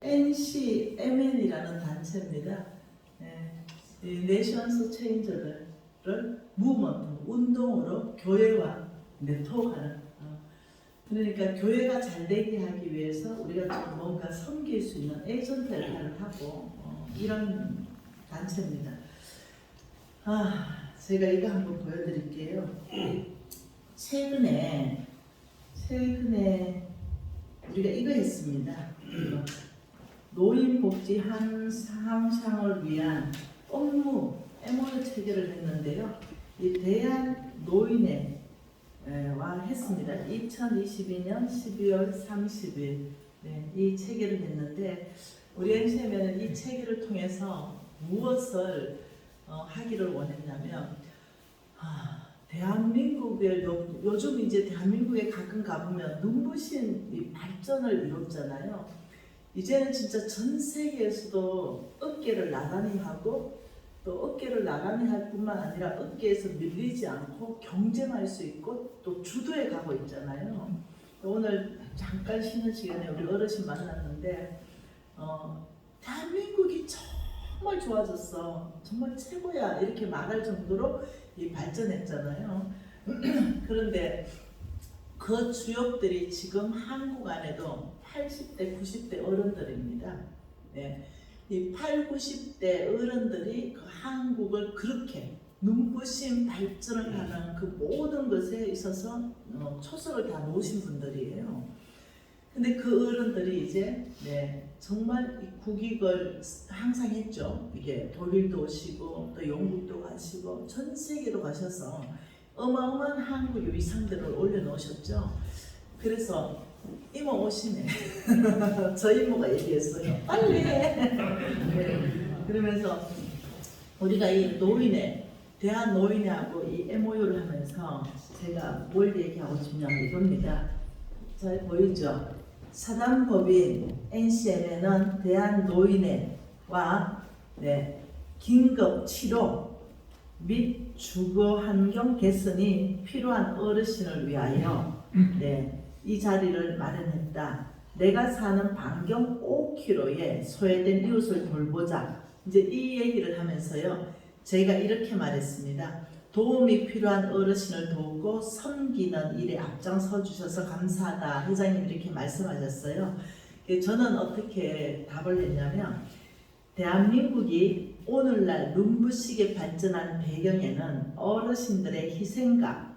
NCMN이라는 단체입니다. 네, 이 내션스 체인저들을 무브먼트, 운동으로 교회와 네트워크하는 그러니까 교회가 잘 되게 하기 위해서 우리가 좀 뭔가 섬길 수 있는 에이전트 역할을 하고 이런 단체입니다. 제가 이거 한번 보여드릴게요. 최근에 우리가 이거 했습니다. 노인복지 향상을 위한 업무 MOU 체결을 했는데요. 이 대한노인회와 했습니다. 2022년 12월 30일 이 체결을 했는데 우리 NCM에는 이 체결을 통해서 무엇을 하기를 원했냐면 대한민국에 요즘 이제 대한민국에 가끔 가보면 눈부신 이 발전을 이뤘잖아요. 이제는 진짜 전 세계에서도 업계를 나란히 하고 또 업계를 나란히 할 뿐만 아니라 업계에서 밀리지 않고 경쟁할 수 있고 또 주도해 가고 있잖아요. 오늘 잠깐 쉬는 시간에 우리 어르신 만났는데 대한민국이 정말 좋아졌어. 정말 최고야. 이렇게 말할 정도로 발전했잖아요. 그런데 그 주역들이 지금 한국 안에도 80대, 90대 어른들입니다. 네. 이 8, 90대 어른들이 그 한국을 그렇게 눈부신 발전을 하는 그 모든 것에 있어서 초석을 다 놓으신 분들이에요. 근데 그 어른들이 이제 정말 이 국익을 항상 했죠. 이게 독일도 오시고 또 영국도 가시고 전 세계로 가셔서 어마어마한 한국의 위상들을 올려놓으셨죠. 그래서 이모 오시네. 저 이모가 얘기했어요. 빨리 해. 그러면서 우리가 이 노인회, 대한노인회하고 이 MOU를 하면서 제가 뭘 얘기하고 싶냐면 이겁니다. 잘 보이죠? 사단법인 NCM에는 대한노인회와 긴급 치료 및 주거 환경 개선이 필요한 어르신을 위하여 이 자리를 마련했다. 내가 사는 반경 5km에 소외된 이웃을 돌보자. 이제 이 얘기를 하면서요. 제가 이렇게 말했습니다. 도움이 필요한 어르신을 돕고 섬기는 일에 앞장서 주셔서 감사하다. 회장님 이렇게 말씀하셨어요. 저는 어떻게 답을 했냐면 대한민국이 오늘날 눈부시게 발전한 배경에는 어르신들의 희생과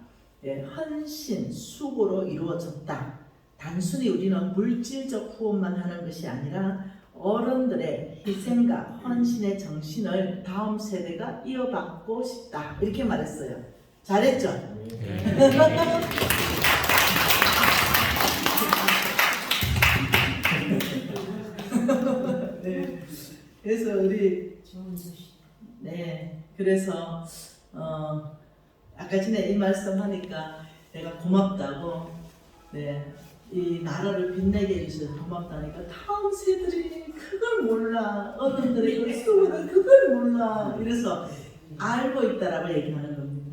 헌신, 수고로 이루어졌다. 단순히 우리는 물질적 후원만 하는 것이 아니라 어른들의 희생과 헌신의 정신을 다음 세대가 이어받고 싶다. 이렇게 말했어요. 잘했죠? 네. 그래서 우리 그래서 아까 전에 이 말씀하니까 내가 고맙다고 이 나라를 빛내게 해주셔서 고맙다니까 다음 세대들이 그걸 몰라. 어른들의 그 수고는 그걸 몰라. 이래서 알고 있다라고 얘기하는 겁니다.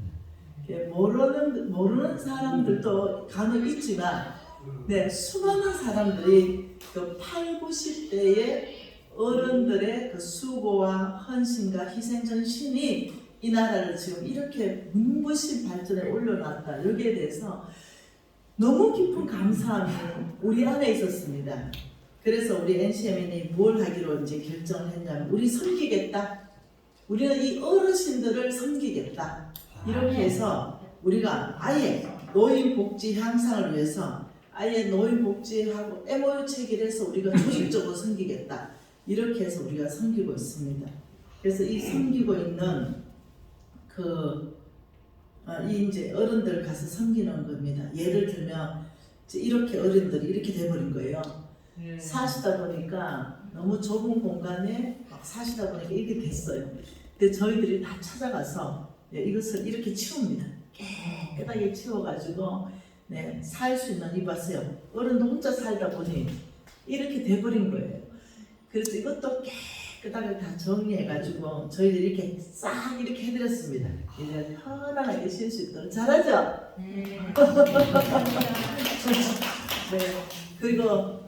모르는 사람들도 간혹 있지만 수많은 사람들이 그 8, 90대의 어른들의 그 수고와 헌신과 희생정신이 이 나라를 지금 이렇게 눈부신 발전에 올려놨다. 여기에 대해서 너무 깊은 감사함이 우리 안에 있었습니다. 그래서 우리 NCM이 뭘 하기로 이제 결정을 했냐면 우리 섬기겠다. 우리는 이 어르신들을 섬기겠다. 이렇게 해서 우리가 아예 노인복지 향상을 위해서 아예 노인복지하고 MOU 체결해서 우리가 조직적으로 섬기겠다. 이렇게 해서 우리가 섬기고 있습니다. 그래서 이 섬기고 있는 이 이제 어른들 가서 섬기는 겁니다. 예를 들면 이렇게 어른들이 이렇게 돼버린 거예요. 사시다 보니까 너무 좁은 공간에 막 사시다 보니까 이렇게 됐어요. 근데 저희들이 다 찾아가서 이것을 이렇게 치웁니다. 깨끗하게 치워가지고 살 수 있는 이 봤어요. 어른도 혼자 살다 보니 이렇게 돼버린 거예요. 그래서 이것도 깨끗하게 다 정리해가지고 저희들이 이렇게 싹 이렇게 해드렸습니다. 이제 편안하게 쉴 수 있도록. 잘하죠? 네. 그리고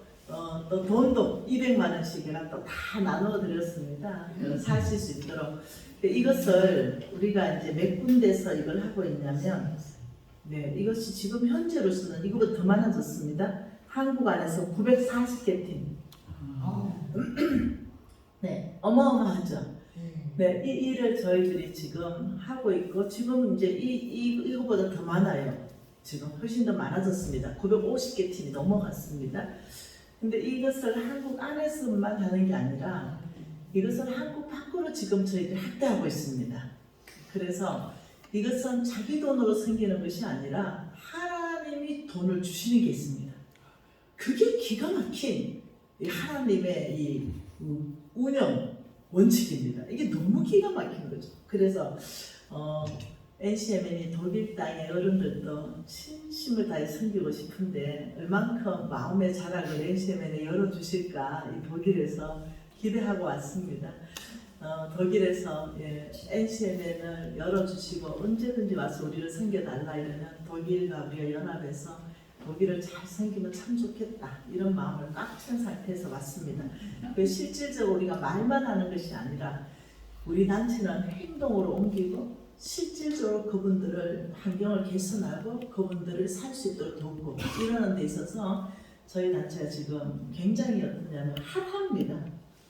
또 또 돈도 200만 원씩 제가 또 다 나누어 드렸습니다. 사실 수 있도록. 이것을 우리가 이제 몇 군데서 이걸 하고 있냐면, 네, 이것이 지금 현재로서는 이거보다 더 많아졌습니다. 한국 안에서 940개 팀. 네, 어마어마하죠. 네, 이 일을 저희들이 지금 하고 있고, 지금 이제 이거보다 더 많아요. 지금 훨씬 더 많아졌습니다. 950개 팀이 넘어갔습니다. 근데 이것을 한국 안에서만 하는 게 아니라 이것을 한국 밖으로 지금 저희들이 확대하고 있습니다. 그래서 이것은 자기 돈으로 생기는 것이 아니라 하나님이 돈을 주시는 게 있습니다. 그게 기가 막힌 하나님의 이 운영 원칙입니다. 이게 너무 기가 막힌 거죠. 그래서 NCMN이 독일 땅의 어른들도 진심을 다해 섬기고 싶은데 얼만큼 마음의 자락을 NCMN에 열어주실까 이 독일에서 기대하고 왔습니다. 독일에서 NCMN을 열어주시고 언제든지 와서 우리를 섬겨달라 이러면 독일과 우리가 연합해서 독일을 잘 섬기면 참 좋겠다 이런 마음을 꽉 찬 상태에서 왔습니다. 실질적으로 우리가 말만 하는 것이 아니라 우리 단체는 행동으로 옮기고 실질적으로 그분들을 환경을 개선하고 그분들을 살 수 있도록 돕고 이러는 데 있어서 저희 단체가 지금 굉장히 어떠냐면 핫합니다.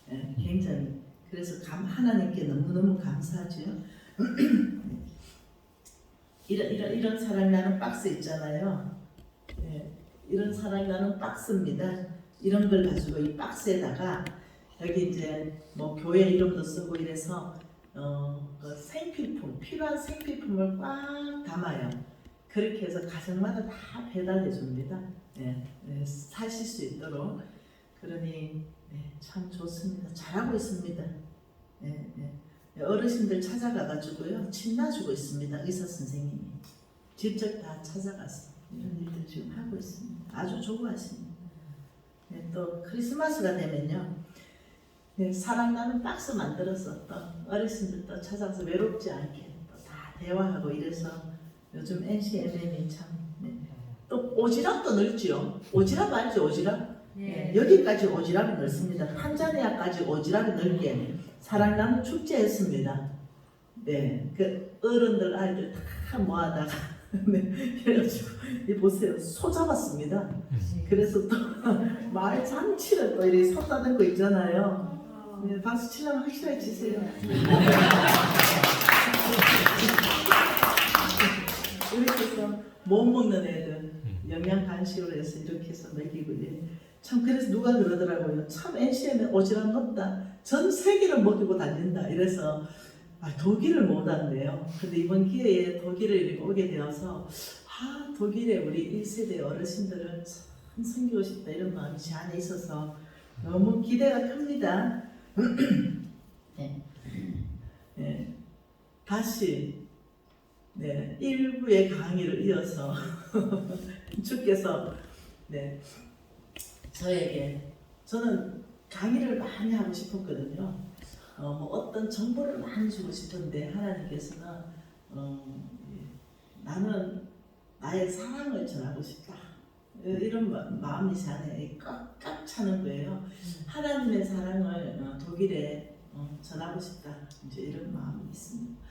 네, 굉장히. 그래서 하나님께 너무너무 감사하죠. 이런 사랑 나는 박스 있잖아요. 네, 이런 사랑 나는 박스입니다. 이런 걸 가지고 이 박스에다가 여기 이제 뭐 교회 이름도 쓰고 이래서 그 생필품, 필요한 생필품을 꽉 담아요. 그렇게 해서 가정마다 다 배달해 줍니다. 네, 네, 사실 수 있도록. 그러니 네, 참 좋습니다. 잘하고 있습니다. 네, 네. 어르신들 찾아가가지고요 침 놔주고 있습니다. 의사 선생님이 직접 다 찾아가서 이런 일들 지금 하고 있습니다. 아주 좋아하십니다. 네, 또 크리스마스가 되면요. 네, 사랑나는 박스 만들어서 또 어르신들도 찾아서 외롭지 않게 또 다 대화하고 이래서 요즘 NCMN이 참 네. 또 오지랖도 넓지요. 오지랖 알죠? 오지랖? 네. 여기까지 오지랖이 넓습니다. 탄자니아까지 오지랖이 넓게 사랑나는 축제했습니다. 네, 그 어른들 아이들 다 모아다가 네, 그래가지고 이 보세요 소 잡았습니다. 그래서 또 마을 잔치를 또 이렇게 섰다 댄 거 있잖아요. 네, 박수 치려면 확실하게 치세요. 이렇게 해서 못 먹는 애들 영양 간식으로 해서 이렇게 해서 먹이고 참 그래서 누가 그러더라고요. 참 NCM은 오지랖 높다. 전 세계를 먹이고 다닌다. 이래서 독일을 못 왔네요. 근데 이번 기회에 독일을 이렇게 오게 되어서 독일에 우리 1세대 어르신들을 참 섬기고 싶다 이런 마음이 제 안에 있어서 너무 기대가 큽니다. 네. 네. 다시 네, 1부의 강의를 이어서 주께서 네, 저는 강의를 많이 하고 싶었거든요. 뭐 어떤 정보를 많이 주고 싶은데 하나님께서는 나는 나의 사랑을 전하고 싶다. 이런 마음이 제 안에 꽉 차는 거예요. 하나님의 사랑을 독일에 전하고 싶다. 이제 이런 마음이 있습니다.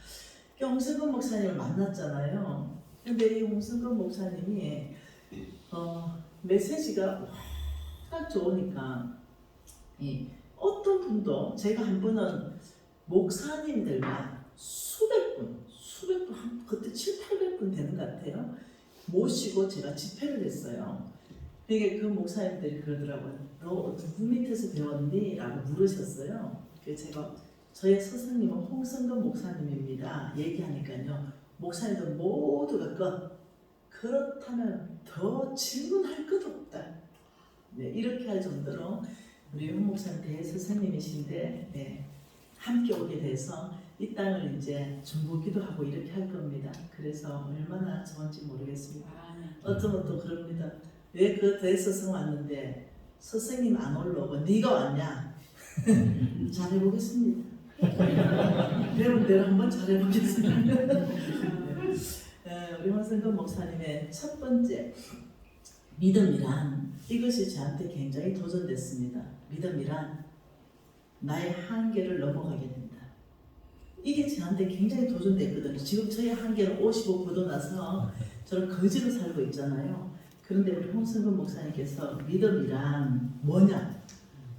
홍승근 목사님을 만났잖아요. 근데 이 홍승근 목사님이 메시지가 워낙 좋으니까 어떤 분도 제가 한 번은 목사님들과 수백 분 그때 700~800분 되는 것 같아요. 모시고 제가 집회를 했어요. 그게 그 목사님들이 그러더라고요. 너 누구 밑에서 배웠니? 라고 물으셨어요. 그래서 제가 저의 스승님은 홍승근 목사님입니다. 얘기하니까요. 목사님들 모두가 그렇다면 더 질문할 것 없다. 네, 이렇게 할 정도로 우리 홍 목사님 대스승님이신데 네, 함께 오게 돼서 이 땅을 이제 중보기도 하고 이렇게 할 겁니다. 그래서 얼마나 좋은지 모르겠습니다. 어쩌면 또 그럽니다. 왜 그 대스승 왔는데 스승님 안 올라오고 네가 왔냐? 잘해보겠습니다. 배운 대로 한번 잘해보겠습니다. 우리 홍승근 목사님의 첫 번째 믿음이란 이것이 저한테 굉장히 도전됐습니다. 믿음이란 나의 한계를 넘어가게 된다. 이게 저한테 굉장히 도전됐거든요. 지금 저희 한계는 55 보도 나서 저는 거지로 살고 있잖아요. 그런데 우리 홍성근 목사님께서 믿음이란 뭐냐?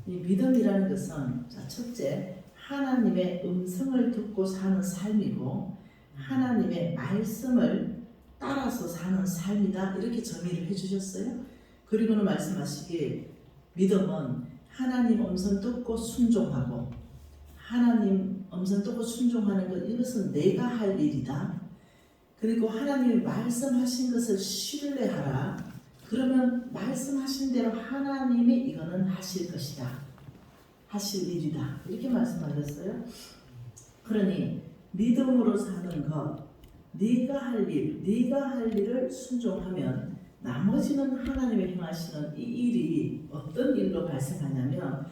이 믿음이라는 것은 자, 첫째, 하나님의 음성을 듣고 사는 삶이고 하나님의 말씀을 따라서 사는 삶이다. 이렇게 정의를 해주셨어요. 그리고는 말씀하시길 믿음은 하나님 음성 듣고 순종하고 하나님 음성 듣고 순종하는 것 이것은 내가 할 일이다. 그리고 하나님이 말씀하신 것을 신뢰하라. 그러면 말씀하신 대로 하나님이 이거는 하실 것이다. 하실 일이다. 이렇게 말씀하셨어요. 그러니 믿음으로 사는 것, 네가 할 일을 순종하면 나머지는 하나님이 행하시는 이 일이 어떤 일로 발생하냐면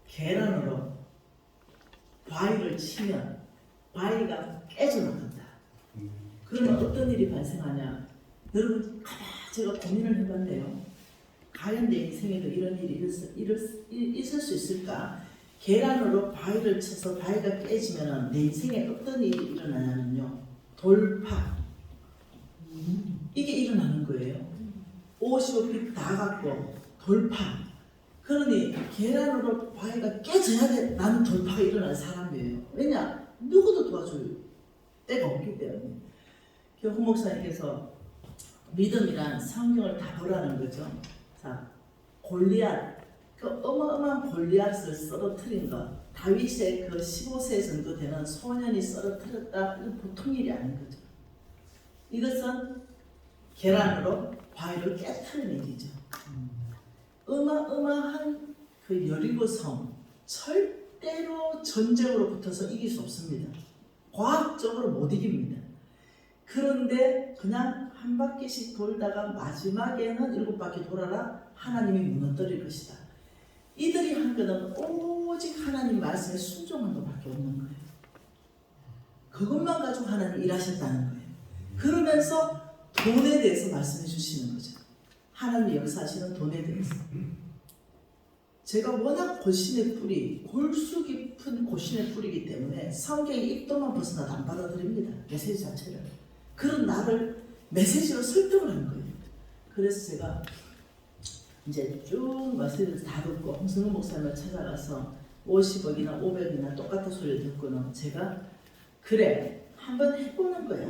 계란으로 바위를 치면 바위가 깨져나간다. 그러면 어떤 일이 발생하냐? 여러분 제가 고민을 해봤네요. 과연 내 인생에도 이런 일이 있을 수 있을까? 계란으로 바위를 쳐서 바위가 깨지면 내 인생에 어떤 일이 일어나냐면요. 돌파. 이게 일어나는 거예요. 55피 다 갖고 돌파. 그러니 계란으로 바위가 깨져야 돼. 나는 돌파가 일어날 사람이에요. 왜냐? 누구도 도와줄 때가 없기 때문에. 홍 목사님께서 믿음이란 성경을 다 보라는 거죠. 자, 골리앗, 그 어마어마한 골리앗을 쓰러뜨린 것, 다윗의 그 15세 정도 되는 소년이 쓰러뜨렸다. 이건 보통 일이 아닌 거죠. 이것은 계란으로 바위를 깨트린 일이죠. 어마어마한 그 여리고성 절대로 전쟁으로 붙어서 이길 수 없습니다. 과학적으로 못 이깁니다. 그런데 그냥 한 바퀴씩 돌다가 마지막에는 7바퀴 돌아라 하나님이 무너뜨릴 것이다. 이들이 한 것은 오직 하나님 말씀에 순종한 것밖에 없는 거예요. 그것만 가지고 하나님 일하셨다는 거예요. 그러면서 돈에 대해서 말씀해 주시는 거죠. 하나님이 역사하시는 돈에 대해서. 제가 워낙 골신의 뿌리, 골수 깊은 골신의 뿌리이기 때문에 성경의 입도만 벗어나도 안 받아들입니다. 메시지 자체를. 그런 나를 메시지로 설득을 하는 거예요. 그래서 제가 이제 쭉 메시지를 다 듣고 홍성근 목사님을 찾아가서 50억이나 500이나 똑같은 소리를 듣고는 제가 그래 한번 해보는 거야.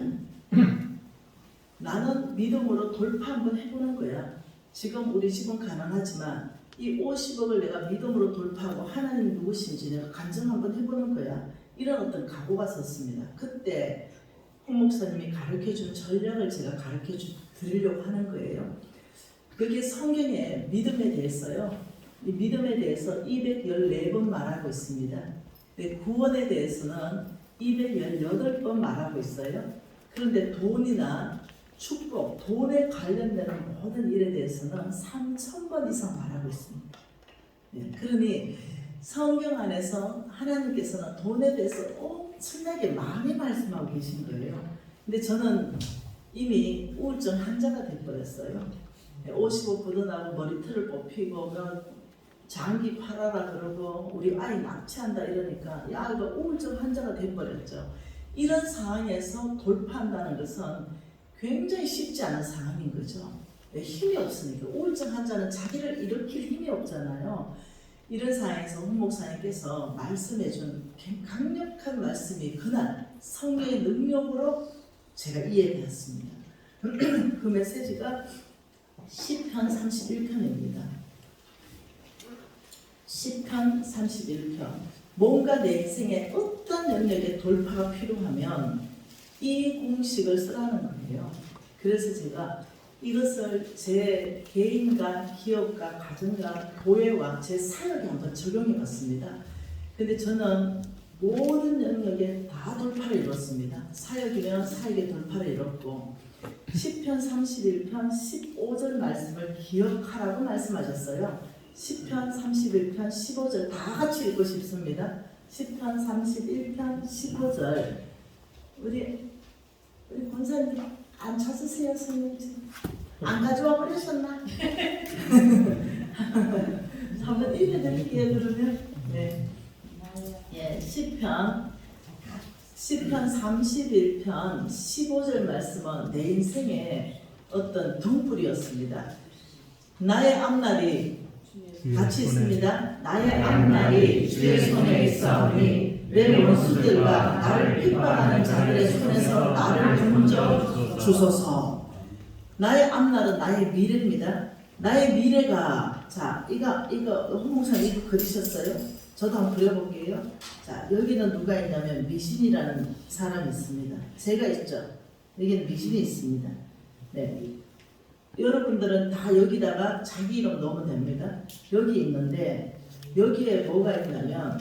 나는 믿음으로 돌파 한번 해보는 거야. 지금 우리 집은 가난하지만 이 50억을 내가 믿음으로 돌파하고 하나님이 누구신지 내가 간증 한번 해보는 거야. 이런 어떤 각오가 섰습니다. 그때 홍 목사님이 가르쳐준 전략을 제가 드리려고 하는 거예요. 그게 성경에 믿음에 대해서요. 이 믿음에 대해서 214번 말하고 있습니다. 구원에 대해서는 218번 말하고 있어요. 그런데 돈이나 축복, 돈에 관련되는 모든 일에 대해서는 3000번 이상 말하고 있습니다. 그러니 성경 안에서 하나님께서는 돈에 대해서 엄청나게 많이 말씀하고 계신 거예요. 근데 저는 이미 우울증 환자가 돼버렸어요. 55 걷어나고 머리털을 뽑히고 장기 팔아라 그러고 우리 아이 납치한다 이러니까 야 이거 우울증 환자가 돼버렸죠. 이런 상황에서 돌파한다는 것은 굉장히 쉽지 않은 상황인 거죠. 힘이 없으니까. 우울증 환자는 자기를 일으킬 힘이 없잖아요. 이런 상황에서 홍 목사님께서 말씀해준 강력한 말씀이 그날 성령의 능력으로 제가 이해되었습니다. 그 메시지가 시편 31편입니다. 시편 31편. 뭔가 내 인생에 어떤 영역의 돌파가 필요하면 이 공식을 쓰라는 거예요. 그래서 제가 이것을 제 개인과 기업과 가정과 교회와 제 사역에 한번 적용해 봤습니다. 근데 저는 모든 영역에 다 돌파를 이뤘습니다. 사역이면 사역의 돌파를 이뤘고 시편 31편 15절 말씀을 기억하라고 말씀하셨어요. 시편 31편 15절 다 같이 읽고 싶습니다. 시편 31편 15절 우리 권사님 안 찾으세요, 선생님? 안 가져와 버렸었나? 한번 읽어드릴게요. 그러면 시편 31편 15절 말씀은 내 인생의 어떤 등불이었습니다. 나의 앞날이 같이 있습니다. 나의 앞날이 주의 손에 있사오니 내 원수들과 나를 핍박하는 자들의 손에서 나를 건져 주소서. 나의 앞날은 나의 미래입니다. 나의 미래가 이거 홍목사님 이거 그리셨어요? 저도 한번 그려볼게요. 자, 여기는 누가 있냐면 미신이라는 사람이 있습니다. 제가 있죠. 여기는 미신이 있습니다. 네. 여러분들은 다 여기다가 자기 이름 넣으면 됩니다. 여기 있는데 여기에 뭐가 있냐면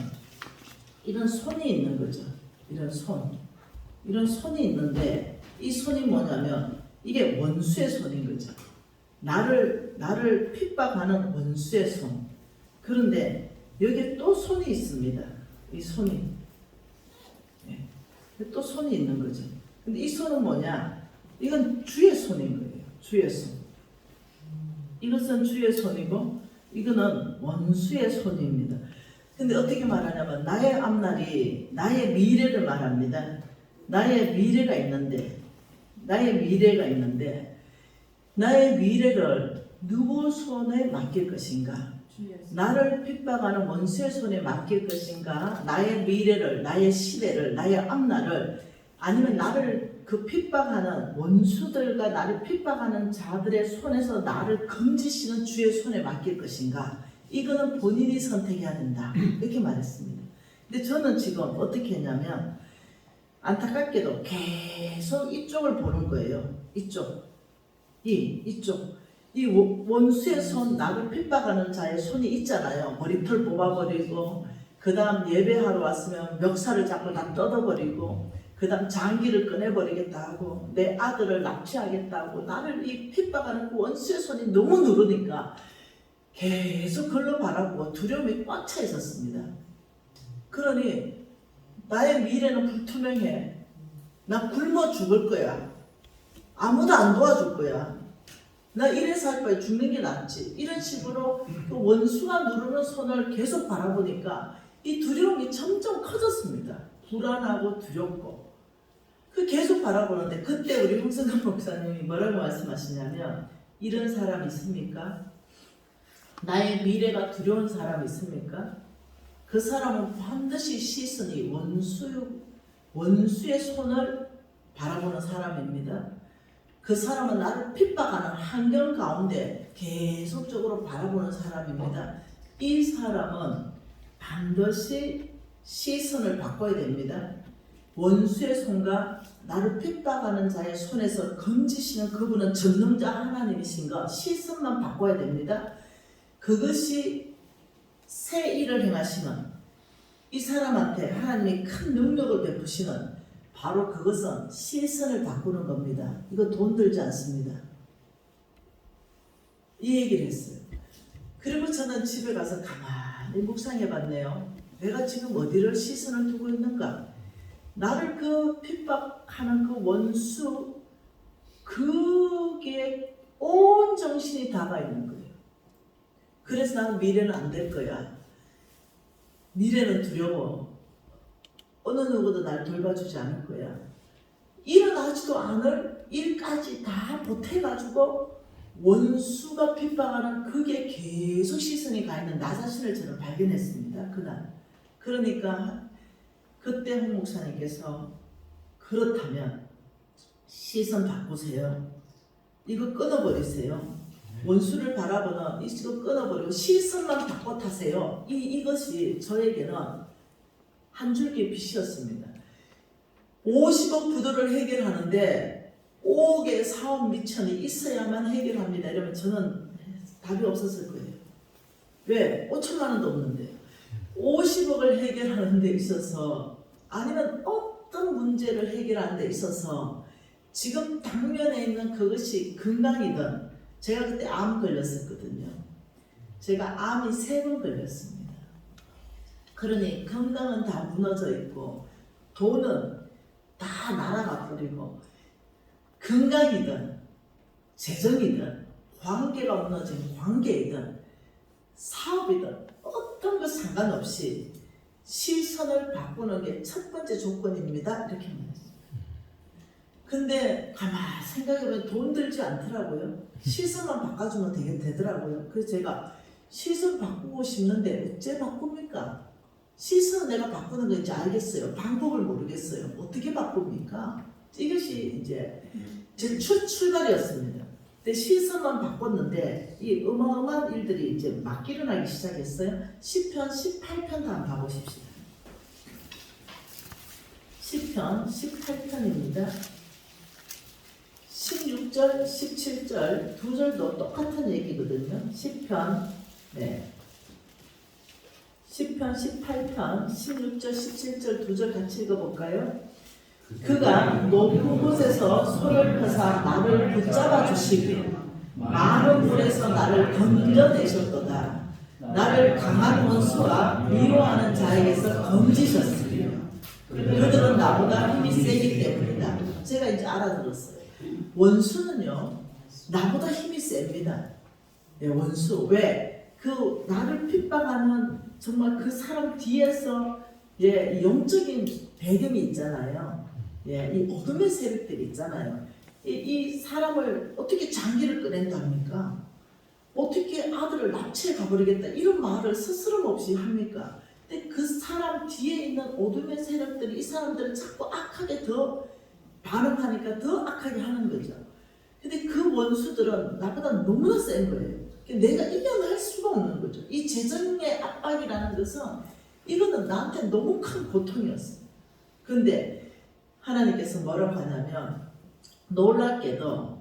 이런 손이 있는 거죠. 이런 손이 있는데 이 손이 뭐냐면 이게 원수의 손인 거죠. 나를 핍박하는 원수의 손. 그런데 여기에 또 손이 있습니다. 이 손이 또 손이 있는 거죠. 근데 이 손은 뭐냐? 이건 주의 손인 거예요. 주의 손. 이것은 주의 손이고 이거는 원수의 손입니다. 근데 어떻게 말하냐면 나의 앞날이 나의 미래를 말합니다. 나의 미래가 있는데 나의 미래를 누구 손에 맡길 것인가? 나를 핍박하는 원수의 손에 맡길 것인가? 나의 미래를, 나의 시대를, 나의 앞날을 아니면 나를 그 핍박하는 원수들과 나를 핍박하는 자들의 손에서 나를 건지시는 주의 손에 맡길 것인가? 이거는 본인이 선택해야 된다. 이렇게 말했습니다. 근데 저는 지금 어떻게 했냐면 안타깝게도 계속 이쪽을 보는 거예요. 이쪽. 이 원수의 손, 나를 핍박하는 자의 손이 있잖아요. 머리털 뽑아버리고 그 다음 예배하러 왔으면 멱살을 잡고 다 뜯어버리고 그 다음 장기를 꺼내버리겠다 하고 내 아들을 납치하겠다 하고 나를 이 핍박하는 그 원수의 손이 너무 누르니까 계속 글로 바라보고 두려움이 꽉 차 있었습니다. 그러니 나의 미래는 불투명해. 나 굶어 죽을 거야. 아무도 안 도와줄 거야. 나 이래서 할 바에 죽는 게 낫지. 이런 식으로 그 원수가 누르는 손을 계속 바라보니까 이 두려움이 점점 커졌습니다. 불안하고 두렵고. 그 계속 바라보는데 그때 우리 홍성근 목사님이 뭐라고 말씀하시냐면 이런 사람 있습니까? 나의 미래가 두려운 사람 있습니까? 그 사람은 반드시 시선이 원수의 손을 바라보는 사람입니다. 그 사람은 나를 핍박하는 환경 가운데 계속적으로 바라보는 사람입니다. 이 사람은 반드시 시선을 바꿔야 됩니다. 원수의 손과 나를 핍박하는 자의 손에서 건지시는 그분은 전능자 하나님이신가? 시선만 바꿔야 됩니다. 그것이 새 일을 행하시는 이 사람한테 하나님이 큰 능력을 베푸시는 바로 그것은 시선을 바꾸는 겁니다. 이거 돈 들지 않습니다. 이 얘기를 했어요. 그리고 저는 집에 가서 가만히 묵상해 봤네요. 내가 지금 어디를 시선을 두고 있는가? 나를 그 핍박하는 그 원수, 그게 온 정신이 다가 있는 거예요. 그래서 나는 미래는 안 될 거야. 미래는 두려워. 어느 누구도 날 돌봐주지 않을 거야. 일어나지도 않을 일까지 다 보태가지고 원수가 핍박하는 그게 계속 시선이 가 있는 나 자신을 저는 발견했습니다. 그날. 그러니까 그때 홍 목사님께서 그렇다면 시선 바꾸세요. 이거 끊어버리세요. 원수를 바라보는 이거 끊어버리고 시선만 바꿔 타세요. 이것이 저에게는 한 줄기 빛이었습니다. 50억 부도를 해결하는데 5억의 사업 미천이 있어야만 해결합니다. 이러면 저는 답이 없었을 거예요. 왜? 5천만 원도 없는데 50억을 해결하는 데 있어서 아니면 어떤 문제를 해결하는 데 있어서 지금 당면에 있는 그것이 건강이든 제가 그때 암 걸렸었거든요. 제가 암이 3번 걸렸습니다. 그러니 건강은 다 무너져 있고 돈은 다 날아가 버리고 건강이든 재정이든 관계가 무너진 관계이든 사업이든 어떤 것 상관없이 시선을 바꾸는 게 첫 번째 조건입니다. 이렇게 말했어요. 근데 가만히 생각해보면 돈 들지 않더라고요. 시선만 바꿔주면 되더라고요. 그래서 제가 시선 바꾸고 싶는데 어째 바꿉니까? 시선 내가 바꾸는 거 이제 알겠어요. 방법을 모르겠어요. 어떻게 바꿉니까? 이것이 이제 제 출발이었습니다. 근데 시선만 바꿨는데 이 어마어마한 일들이 이제 막 일어나기 시작했어요. 시편 18편도 한번 봐보십시다. 시편 18편입니다. 16절, 17절 두 절도 똑같은 얘기거든요. 시편 18편 16절, 17절 두 절 같이 읽어볼까요? 그가 높은 곳에서 손을 펴사 나를 붙잡아 주시고 많은 물에서 나를 건져내셨도다. 나를 강한 원수와 미워하는 자에게서 건지셨으며 그들은 나보다 힘이 세기 때문이다. 제가 이제 알아들었어요. 원수는요 나보다 힘이 셉니다. 네, 원수. 왜? 그 나를 핍박하는 정말 그 사람 뒤에서 영적인 배경이 있잖아요. 이 어둠의 세력들이 있잖아요. 이 사람을 어떻게 장기를 꺼낸답니까? 어떻게 아들을 납치해 가버리겠다 이런 말을 스스럼 없이 합니까? 근데 그 사람 뒤에 있는 어둠의 세력들이 이 사람들을 자꾸 악하게 더 반응하니까 더 악하게 하는 거죠. 근데 그 원수들은 나보다 너무나 센 거예요. 내가 이겨낼 수가 없는 거죠. 이 재정의 압박이라는 것은 이거는 나한테 너무 큰 고통이었어요. 근데 하나님께서 뭐라고 하냐면 놀랍게도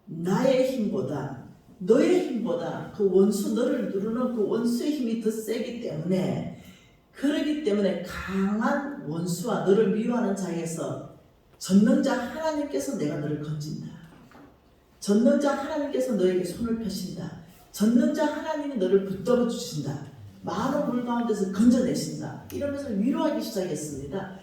나의 힘보다 너의 힘보다 그 원수 너를 누르는 그 원수의 힘이 더 세기 때문에 그러기 때문에 강한 원수와 너를 미워하는 자에게서 전능자 하나님께서 내가 너를 건진다. 전능자 하나님께서 너에게 손을 펴신다. 전능자 하나님이 너를 붙잡아 주신다. 많은 물 가운데서 건져내신다. 이러면서 위로하기 시작했습니다.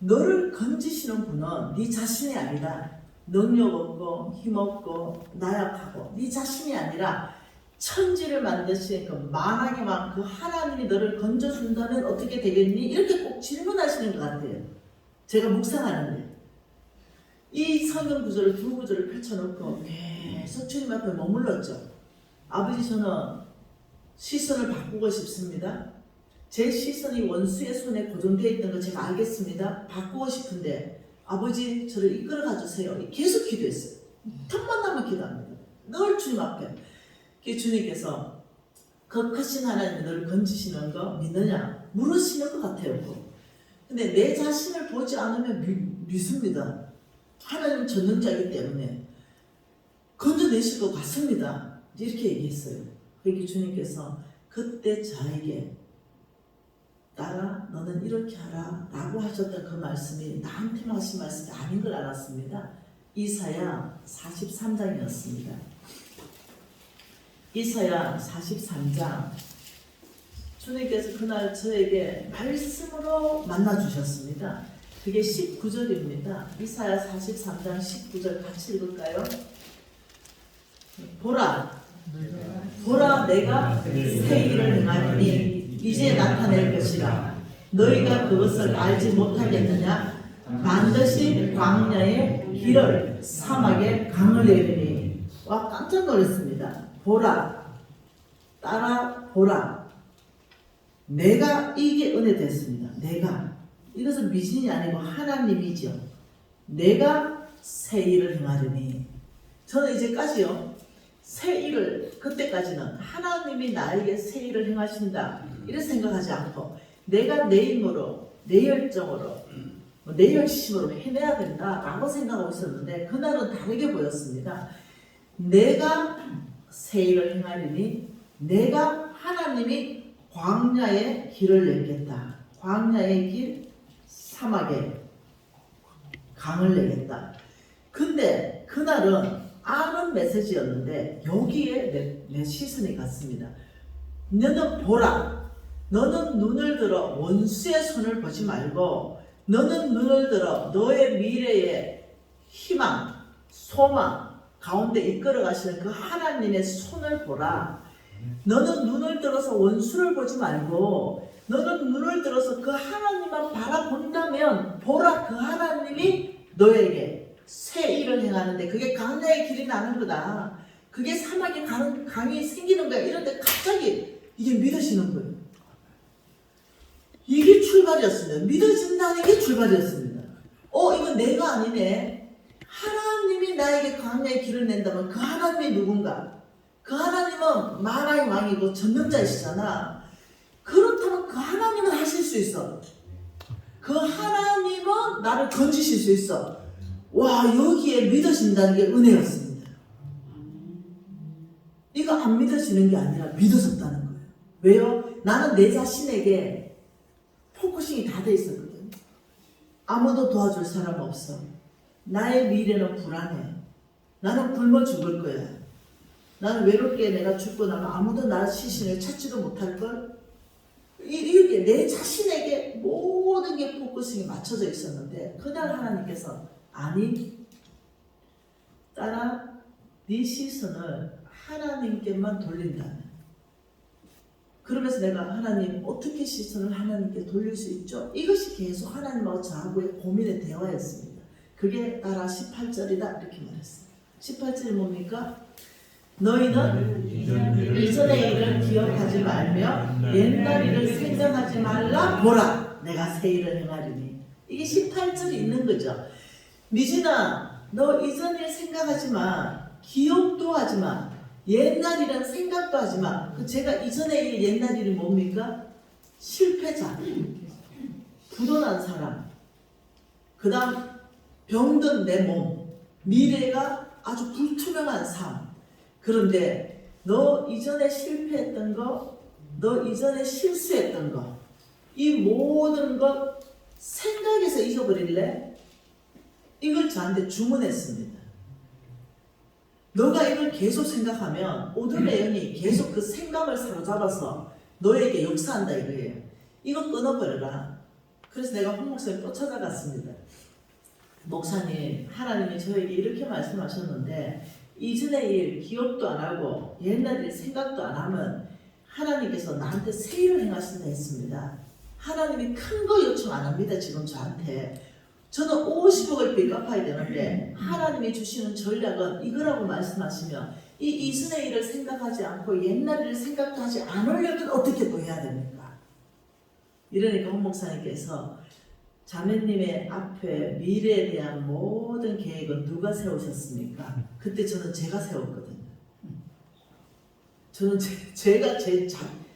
너를 건지시는 분은 네 자신이 아니라 능력 없고 힘 없고 나약하고 네 자신이 아니라 천지를 만드신 그 만왕의 왕 그 하나님이 너를 건져준다면 어떻게 되겠니? 이렇게 꼭 질문하시는 것 같아요. 제가 묵상하는데 이 성경 구절을 두 구절을 펼쳐놓고 계속 주님 앞에 머물렀죠. 아버지 저는 시선을 바꾸고 싶습니다. 제 시선이 원수의 손에 고정되어 있던 거 제가 알겠습니다. 바꾸고 싶은데 아버지 저를 이끌어가 주세요. 계속 기도했어요. 틈만 나면 기도합니다. 늘 주님 앞에. 주님께서 그 크신 하나님이 너를 건지시는 거 믿느냐? 물으시는 것 같아요. 근데 내 자신을 보지 않으면 믿습니다. 하나님은 전능자이기 때문에 건져내실 것 같습니다. 이렇게 얘기했어요. 그러니까 주님께서 그때 저에게 따라 너는 이렇게 하라 라고 하셨던 그 말씀이 나한테만 하신 말씀이 아닌 걸 알았습니다. 이사야 43장이었습니다. 이사야 43장 주님께서 그날 저에게 말씀으로 만나주셨습니다. 그게 19절입니다. 이사야 43장 19절 같이 읽을까요? 보라 내가 새 일을 행하리니 이제 나타낼 것이라 너희가 그것을 알지 못하겠느냐? 반드시 광야의 길을 사막에 강을 내리니. 와 깜짝 놀랐습니다. 보라 따라 보라 내가 이게 은혜 됐습니다. 내가 이것은 미신이 아니고 하나님이죠. 내가 새 일을 행하리니. 저는 이제까지요 새 일을 그때까지는 하나님이 나에게 새 일을 행하신다 이렇게 생각하지 않고 내가 내 힘으로 내 열정으로 내 열심으로 해내야 된다라고 생각하고 있었는데 그날은 다르게 보였습니다. 내가 새 일을 행하리니 내가 하나님이 광야의 길을 내겠다. 광야의 길 사막에 강을 내겠다. 근데 그날은 아는 메시지였는데 여기에 내 시선이 갔습니다. 너는 보라. 너는 눈을 들어 원수의 손을 보지 말고 너는 눈을 들어 너의 미래의 희망, 소망, 가운데 이끌어 가시는 그 하나님의 손을 보라. 너는 눈을 들어서 원수를 보지 말고 너는 눈을 들어서 그 하나님만 바라본다면 보라, 그 하나님이 너에게 새 일을 행하는데 그게 강야의 길이 나는 거다. 그게 사막에 가는 강이 생기는 거야. 이런데 갑자기 이게 믿으시는 거예요. 이게 출발이었습니다. 믿어진다는 게 출발이었습니다. 이건 내가 아니네. 하나님이 나에게 강야의 길을 낸다면 그 하나님이 누군가? 그 하나님은 만왕의 왕이고 전능자이시잖아. 그렇다면 그 하나님은 하실 수 있어. 그 하나님은 나를 건지실 수 있어. 와, 여기에 믿어진다는 게 은혜였습니다. 이거 안 믿어지는 게 아니라 믿어졌다는 거예요. 왜요? 나는 내 자신에게 포커싱이 다 돼 있었거든. 아무도 도와줄 사람 없어. 나의 미래는 불안해. 나는 굶어 죽을 거야. 나는 외롭게 내가 죽고 나면 아무도 나의 시신을 찾지도 못할걸? 이게 내 자신에게 모든 게 포커싱이 맞춰져 있었는데 그날 하나님께서 아니, 딸아, 네 시선을 하나님께만 돌린다면, 그러면서 내가 하나님 어떻게 시선을 하나님께 돌릴 수 있죠? 이것이 계속 하나님하고 저하고의 고민의 대화였습니다. 그게 따라 18절이다 이렇게 말했어요. 18절이 뭡니까? 너희는 이전의 일을 기억하지 말며 옛날 일을 생각하지 말라. 보라, 내가 새 일을 행하리니. 이게 18절이 있는 거죠. 미진아, 너 이전 일 생각하지 마. 기억도 하지 마. 옛날 일은 생각도 하지 마. 제가 이전의 일, 옛날 일이 뭡니까? 실패자, 부도난 사람, 그 다음 병든 내 몸, 미래가 아주 불투명한 삶. 그런데 너 이전에 실패했던 거, 너 이전에 실수했던 거, 이 모든 것 생각에서 잊어버릴래? 이걸 저한테 주문했습니다. 너가 이걸 계속 생각하면 어둠의 영이 계속 그 생각을 사로잡아서 너에게 역사한다 이거예요. 이거 끊어버려라. 그래서 내가 홍 목사님 또 찾아갔습니다. 목사님, 하나님이 저에게 이렇게 말씀하셨는데 이전의 일 기억도 안 하고 옛날 일 생각도 안 하면 하나님께서 나한테 새 일을 행하신다 했습니다. 하나님이 큰 거 요청 안 합니다. 지금 저한테. 저는 50억을 빚갚아야 되는데 하나님이 주시는 전략은 이거라고 말씀하시면 이 이전의 일을 생각하지 않고 옛날 일을 생각도 하지 않으려면 어떻게 또 해야 됩니까? 이러니까 홍 목사님께서 자매님의 앞에 미래에 대한 모든 계획은 누가 세우셨습니까? 그때 저는 제가 세웠거든요. 저는 제가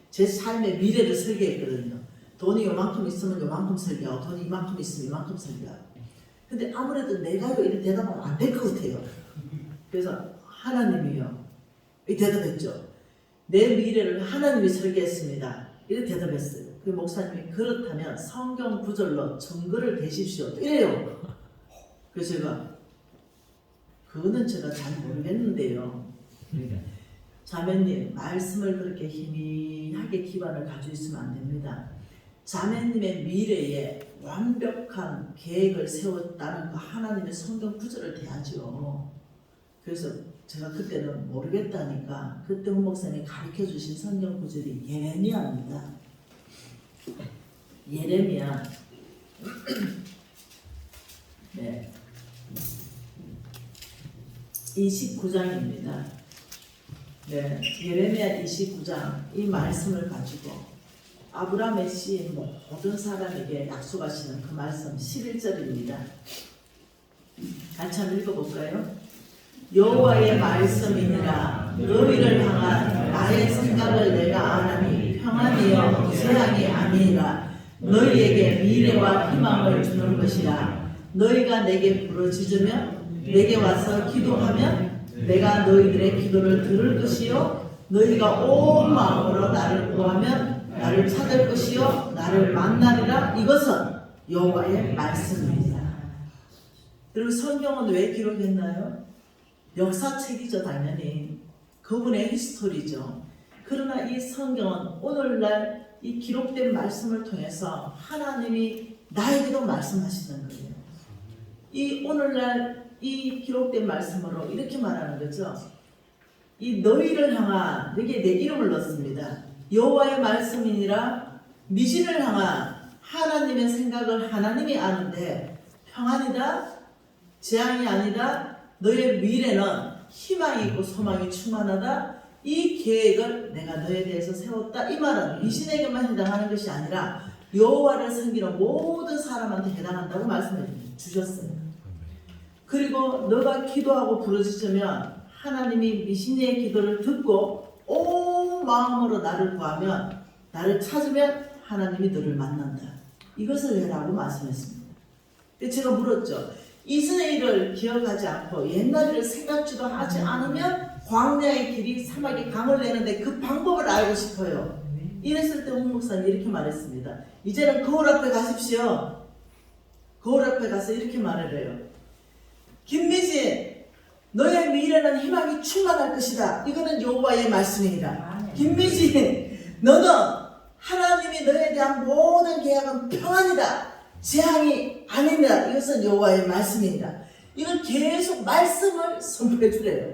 제 삶의 미래를 설계했거든요. 돈이 요만큼 있으면 요만큼 설계하고 돈이 이만큼 있으면 이만큼 설계하고. 근데 아무래도 내가 이렇게 대답하면 안 될 것 같아요. 그래서 하나님이요, 이 대답했죠. 내 미래를 하나님이 설계했습니다. 이렇게 대답했어요. 그 목사님이 그렇다면 성경 구절로 증거를 대십시오. 이래요. 그래서 제가 그거는 제가 잘 모르겠는데요. 자매님, 말씀을 그렇게 희미하게 기반을 가지고 있으면 안 됩니다. 자매님의 미래에 완벽한 계획을 세웠다는 그 하나님의 성경 구절을 대하죠. 그래서 제가 그때는 모르겠다니까 그때 홍 목사님이 가르쳐 주신 성경 구절이 예레미야입니다. 예레미야 네, 29장입니다. 네, 예레미야 29장 이 말씀을 가지고 아브라함의 시인 모든 사람에게 약속하시는 그 말씀 11절입니다. 같이 한번 읽어볼까요? 여호와의 말씀이니라 너희를 향한 나의 생각을 내가 아나니 평안이여 재앙이 아니라 너희에게 미래와 희망을 주는 것이라. 너희가 내게 부르짖으면 내게 와서 기도하면 내가 너희들의 기도를 들을 것이요 너희가 온 마음으로 나를 구하면 나를 찾을 것이요 나를 만나리라. 이것은 여호와의 말씀입니다. 그리고 성경은 왜 기록했나요? 역사책이죠. 당연히 그분의 히스토리죠. 그러나 이 성경은 오늘날 이 기록된 말씀을 통해서 하나님이 나에게도 말씀하시는 거예요. 이 오늘날 이 기록된 말씀으로 이렇게 말하는 거죠. 이 너희를 향한, 여기에 내 이름을 넣습니다. 여호와의 말씀이니라. 미신을 향한 하나님의 생각을 하나님이 아는데 평안이다, 재앙이 아니다. 너의 미래는 희망이 있고 소망이 충만하다. 이 계획을 내가 너에 대해서 세웠다. 이 말은 미신에게만 해당하는 것이 아니라 여호와를 섬기는 모든 사람한테 해당한다고 말씀해 주셨어요. 그리고 너가 기도하고 부르짖으면 하나님이 미신의 기도를 듣고 온 마음으로 나를 구하면, 나를 찾으면 하나님이 너를 만난다. 이것을 해라고 말씀했습니다. 제가 물었죠. 이스라엘을 기억하지 않고 옛날 일을 생각지도 하지 않으면 광야의 길이 사막의 강을 내는데 그 방법을 알고 싶어요. 이랬을 때 홍 목사님이 이렇게 말했습니다. 이제는 거울 앞에 가십시오. 거울 앞에 가서 이렇게 말을 해요. 김미진, 너의 미래는 희망이 충만할 것이다. 이거는 여호와의 말씀입니다. 김미진, 너는 하나님이 너에 대한 모든 계약은 평안이다. 재앙이 아닙니다. 이것은 여호와의 말씀입니다. 이걸 계속 말씀을 선포해 주래요.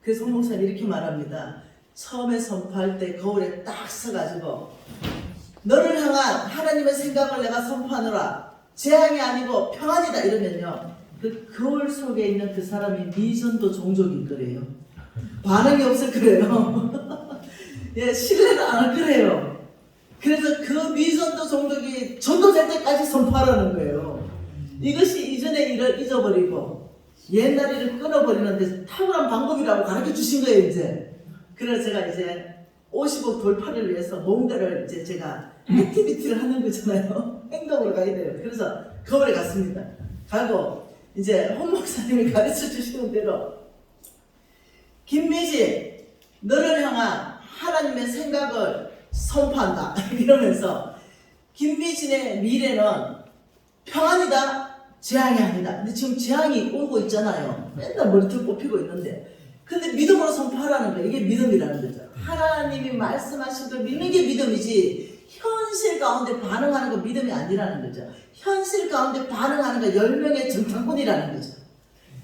그래서 홍 목사님 이렇게 말합니다. 처음에 선포할 때 거울에 딱 서가지고 너를 향한 하나님의 생각을 내가 선포하노라. 재앙이 아니고 평안이다. 이러면요, 그 거울 속에 있는 그 사람이 미전도 종족일 거래요. 반응이 없을 거래요. 예, 신뢰는 안 할 거래요. 그래서 그 미전도 종족이 전도될 때까지 선포하라는 거예요. 이것이 이전의 일을 잊어버리고 옛날 일을 끊어버리는데 탁월한 방법이라고 가르쳐 주신 거예요, 이제. 그래서 제가 이제 50억 돌파를 위해서 뭔가를 이제 제가 액티비티를 하는 거잖아요. 행동으로 가야 돼요. 그래서 거울에 갔습니다. 가고 이제 홍 목사님이 가르쳐 주시는 대로 김미진, 너를 향한 하나님의 생각을 선포한다. 이러면서 김미진의 미래는 평안이다, 재앙이 아니다. 근데 지금 재앙이 오고 있잖아요. 맨날 머리털 뽑히고 있는데, 근데 믿음으로 선포하라는 거예요. 이게 믿음이라는 거죠. 하나님이 말씀하신 걸 믿는 게 믿음이지, 현실 가운데 반응하는 거 믿음이 아니라는 거죠. 현실 가운데 반응하는 거 10명의 정탐꾼이라는 거죠.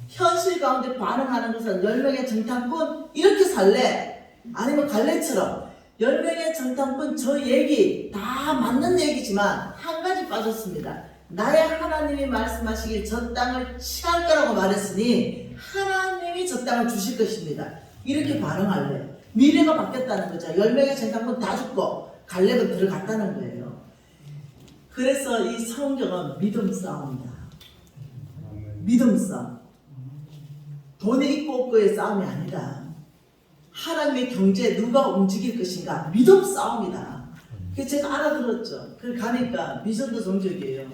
현실 가운데 반응하는 것은 10명의 정탐꾼 이렇게 살래? 아니면 갈래처럼 10명의 정탐꾼 저 얘기 다 맞는 얘기지만 한 가지 빠졌습니다. 나의 하나님이 말씀하시길 저 땅을 취할 거라고 말했으니 하나님이 저 땅을 주실 것입니다. 이렇게 반응할래요. 미래가 바뀌었다는 거죠. 10명의 정탐꾼 다 죽고 갈렙은 들어갔다는 거예요. 그래서 이 성경은 믿음 싸움이다. 믿음 싸움. 돈이 있고 없고의 싸움이 아니다. 하나님의 경제에 누가 움직일 것인가? 믿음 싸움이다. 그래서 제가 알아들었죠. 그 가니까 미전도 종족이에요.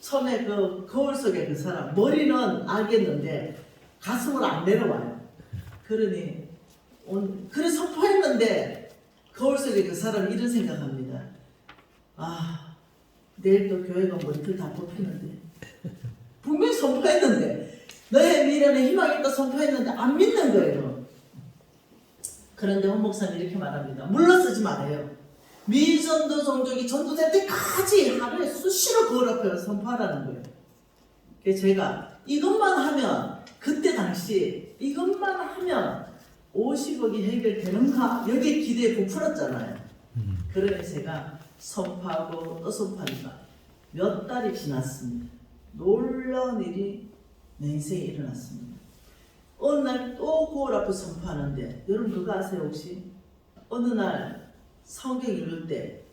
처음에 그 거울 속에 그 사람 머리는 알겠는데 가슴으로 안 내려와요. 그러니 그래 선포했는데 거울 속에 그 사람이 이런 생각합니다. 아, 내일 또 교회 가면 머리털 다 뽑히는데 분명히 선포했는데 너의 미래는 희망이 있다 선포했는데 안 믿는 거예요. 그런데 홍 목사님 이렇게 말합니다. 물러서지 말아요. 미전도 종족이 전도될 때까지 하루에 수시로 거울 앞에 선포하라는 거예요. 그래서 제가 이것만 하면 그때 당시 이것만 하면 50억이 해결되는가 여기에 기대에 부풀었잖아요. 그러니 제가 선포하고 또 선포하니까 몇 달이 지났습니다. 놀라운 일이 내 인생에 일어났습니다. 어느 날 또 거울 앞에 선포하는데 여러분 그거 아세요 혹시? 어느 날 성경 읽을 때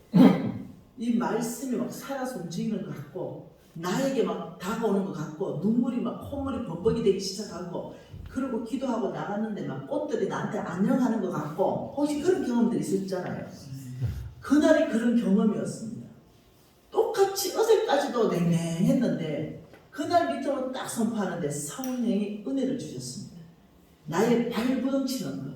이 말씀이 막 살아서 움직이는 것 같고 나에게 막 다가오는 것 같고 눈물이 막 콧물이 범벅이 되기 시작하고 그리고 기도하고 나갔는데 막 꽃들이 나한테 안녕하는 것 같고 혹시 그런 경험들이 있었잖아요. 그날이 그런 경험이었습니다. 똑같이 어제까지도 냉랭했는데 그날 밑으로 딱 선포하는데 성령이 은혜를 주셨습니다. 나의 발부둥치는 것,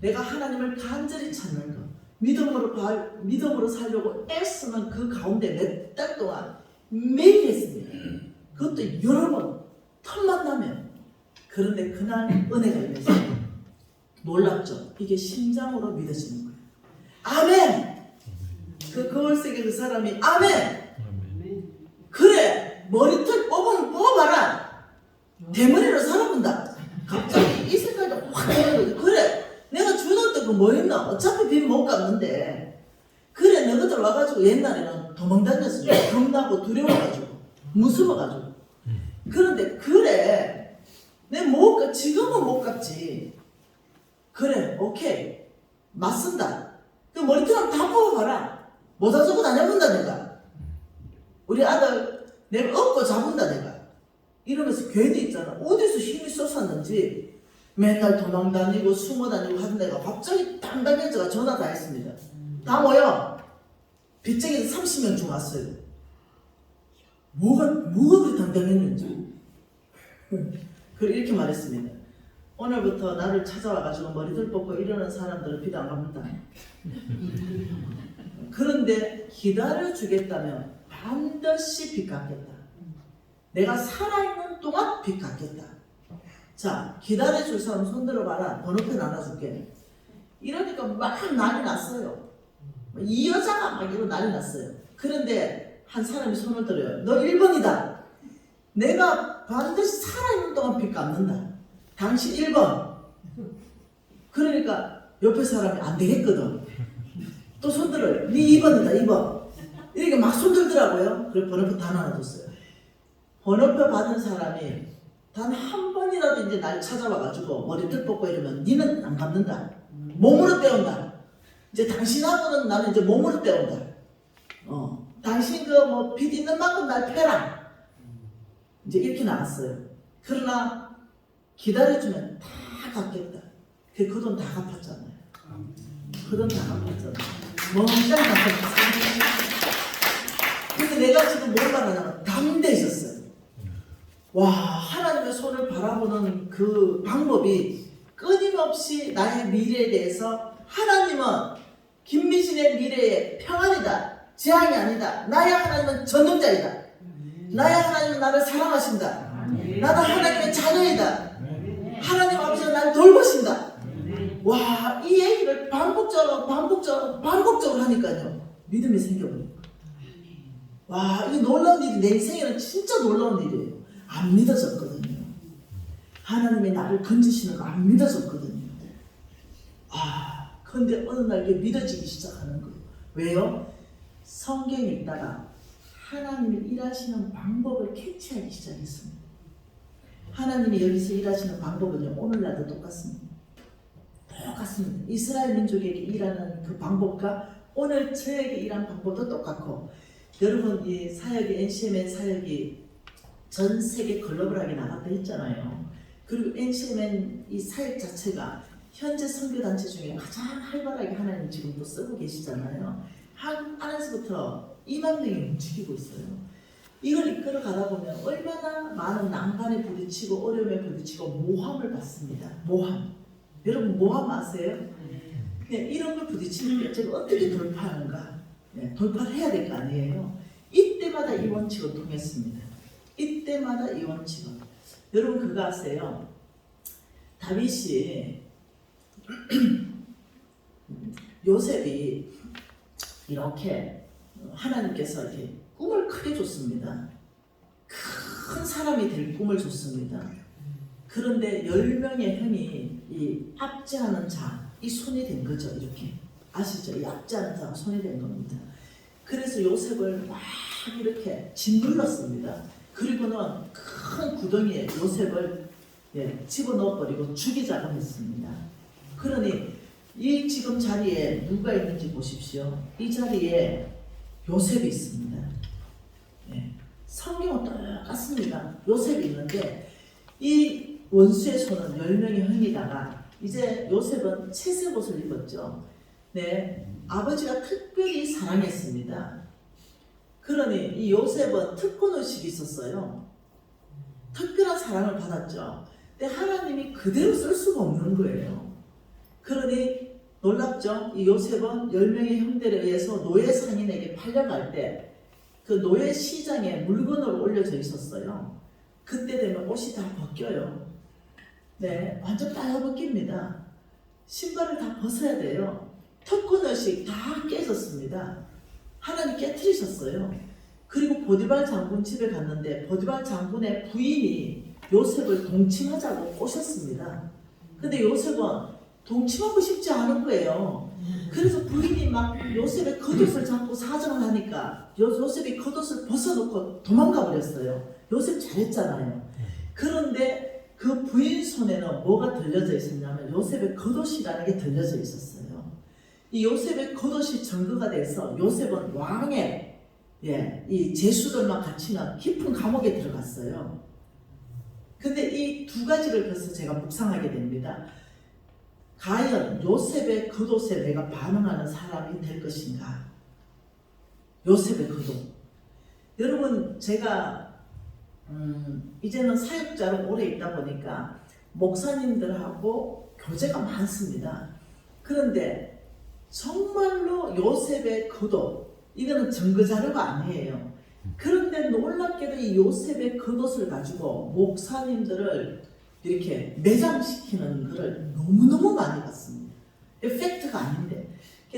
내가 하나님을 간절히 찾는 것, 믿음으로 살려고 애쓰는 그 가운데 몇 달 동안 매일 했습니다. 그것도 여러 번 틈만 나면. 그런데 그날 은혜가 임했어요. 놀랍죠? 이게 심장으로 믿어지는 거예요. 아멘! 그 거울 속에 그 사람이 아멘! 그래! 머리털 뽑으면 뽑아라! 와가지고 옛날에는 도망다녔어요. 겁나고 두려워가지고 무서워가지고. 그런데 그래 내 못 가, 지금은 못 갔지. 그래 오케이 맞습니다. 그 머리털 다 뽑아봐라. 모자 쓰고 다녀본다 내가. 우리 아들 내가 업고 잡은다 내가. 이러면서 괜히 있잖아. 어디서 힘이 솟았는지 맨날 도망다니고 숨어다니고 하던 애가 갑자기 당당해져가 전화 다 했습니다. 다 모여. 빚쟁이들 30명 중 왔어요. 뭐가 그렇게 당당했는지. 그리고 이렇게 말했습니다. 오늘부터 나를 찾아와가지고 머리들 뽑고 이러는 사람들은 빚 안 갚는다. 그런데 기다려주겠다면 반드시 빚 갚겠다. 내가 살아있는 동안 빚 갚겠다. 자, 기다려줄 사람 손 들어봐라. 번호표 나눠줄게. 이러니까 막 난리 났어요. 이 여자가 막 이러고 난리 났어요. 그런데 한 사람이 손을 들어요. 너 1번이다. 내가 반드시 살아있는 동안 빚 갚는다. 당신 1번. 그러니까 옆에 사람이 안 되겠거든. 또 손 들어요. 네 2번이다 2번. 이렇게 막 손 들더라고요. 그래서 번호표 다 나눠줬어요. 번호표 받은 사람이 단 한 번이라도 이제 날 찾아와가지고 머리들 뽑고 이러면 니는 안 갚는다. 몸으로 때운다. 이제 당신하고는 나는 이제 몸으로 때운다. 당신 그 뭐 빚 있는 만큼 날 패라. 이제 이렇게 나왔어요. 그러나 기다려주면 다 갚겠다. 그 돈 다 갚았잖아요. 그 돈 다 갚았잖아요. 멍땅 갚았어요. 근데 내가 지금 뭘 말하냐면 담대 있었어요. 와, 하나님의 손을 바라보는 그 방법이 끊임없이 나의 미래에 대해서 하나님은 김미진의 미래에 평안이다. 재앙이 아니다. 나의 하나님은 전능자이다. 나의 하나님은 나를 사랑하신다. 나는 하나님의 자녀이다. 하나님 아버지가 나를 돌보신다. 와, 이 얘기를 반복적으로 하니까요. 믿음이 생겨버려요. 와, 이 놀라운 일이 내 인생에는 진짜 놀라운 일이에요. 안 믿어졌거든요. 하나님이 나를 건지시는 거 안 믿어졌거든요. 근데 어느 날 이게 믿어지기 시작하는 거예요. 왜요? 성경에 있다가 하나님이 일하시는 방법을 캐치하기 시작했습니다. 하나님이 여기서 일하시는 방법은요, 오늘날도 똑같습니다. 똑같습니다. 이스라엘 민족에게 일하는 그 방법과 오늘 저에게 일하는 방법도 똑같고, 여러분 이 사역이 NCMN 사역이 전 세계 글로벌하게 나갔다 했잖아요. 그리고 NCMN 이 사역 자체가 현재 선교단체 중에 가장 활발하게 하나님 지금도 쓰고 계시잖아요. 한 안에서부터 2만 명이 움직이고 있어요. 이걸 이끌어 가다 보면 얼마나 많은 난관에 부딪히고 어려움에 부딪히고 모함을 받습니다. 모함. 여러분 모함 아세요? 네, 이런 걸 부딪히는 게 제가 어떻게 돌파하는가? 네, 돌파를 해야 될 거 아니에요. 이때마다 이 원칙을 통했습니다. 이때마다 이 원칙을. 여러분 그거 아세요? 다윗이 요셉이 이렇게 하나님께서 이렇게 꿈을 크게 줬습니다. 큰 사람이 될 꿈을 줬습니다. 그런데 10명의 형이 이 압제하는 자, 이 손이 된 거죠. 이렇게 아시죠? 이 압제하는 자가 손이 된 겁니다. 그래서 요셉을 막 이렇게 짓눌렀습니다. 그리고는 큰 구덩이에 요셉을 집어넣어버리고 죽이자고 했습니다. 그러니 이 지금 자리에 누가 있는지 보십시오. 이 자리에 요셉이 있습니다. 성경은 똑같습니다. 요셉이 있는데 이 원수의 손은 10명의 형이다가 이제 요셉은 채색 옷을 입었죠. 네, 아버지가 특별히 사랑했습니다. 그러니 이 요셉은 특권의식이 있었어요. 특별한 사랑을 받았죠. 근데 하나님이 그대로 쓸 수가 없는 거예요. 그러니 놀랍죠? 이 요셉은 10명의 형들에 의해서 노예 상인에게 팔려갈 때 그 노예 시장에 물건으로 올려져 있었어요. 그때 되면 옷이 다 벗겨요. 네, 완전 빨아벗깁니다. 신발을 다 벗어야 돼요. 특권의식 다 깨졌습니다. 하나님 깨트리셨어요. 그리고 보디발 장군 집에 갔는데 보디발 장군의 부인이 요셉을 동침하자고 꼬셨습니다. 근데 요셉은 동침하고 싶지 않은 거예요. 그래서 부인이 막 요셉의 겉옷을 잡고 사정을 하니까 요셉이 겉옷을 벗어놓고 도망가 버렸어요. 요셉 잘했잖아요. 그런데 그 부인 손에는 뭐가 들려져 있었냐면 요셉의 겉옷이라는 게 들려져 있었어요. 이 요셉의 겉옷이 증거가 돼서 요셉은 왕의 이 제수들만 갇히는 깊은 감옥에 들어갔어요. 근데 이 두 가지를 그래서 제가 묵상하게 됩니다. 과연 요셉의 겉옷에 내가 반응하는 사람이 될 것인가? 요셉의 겉옷. 여러분, 제가 이제는 사역자로 오래 있다 보니까 목사님들하고 교제가 많습니다. 그런데 정말로 요셉의 겉옷, 이거는 증거 자료가 아니에요. 그런데 놀랍게도 이 요셉의 겉옷을 가지고 목사님들을 이렇게 매장시키는 것을 너무너무 많이 봤습니다. 팩트가 아닌데.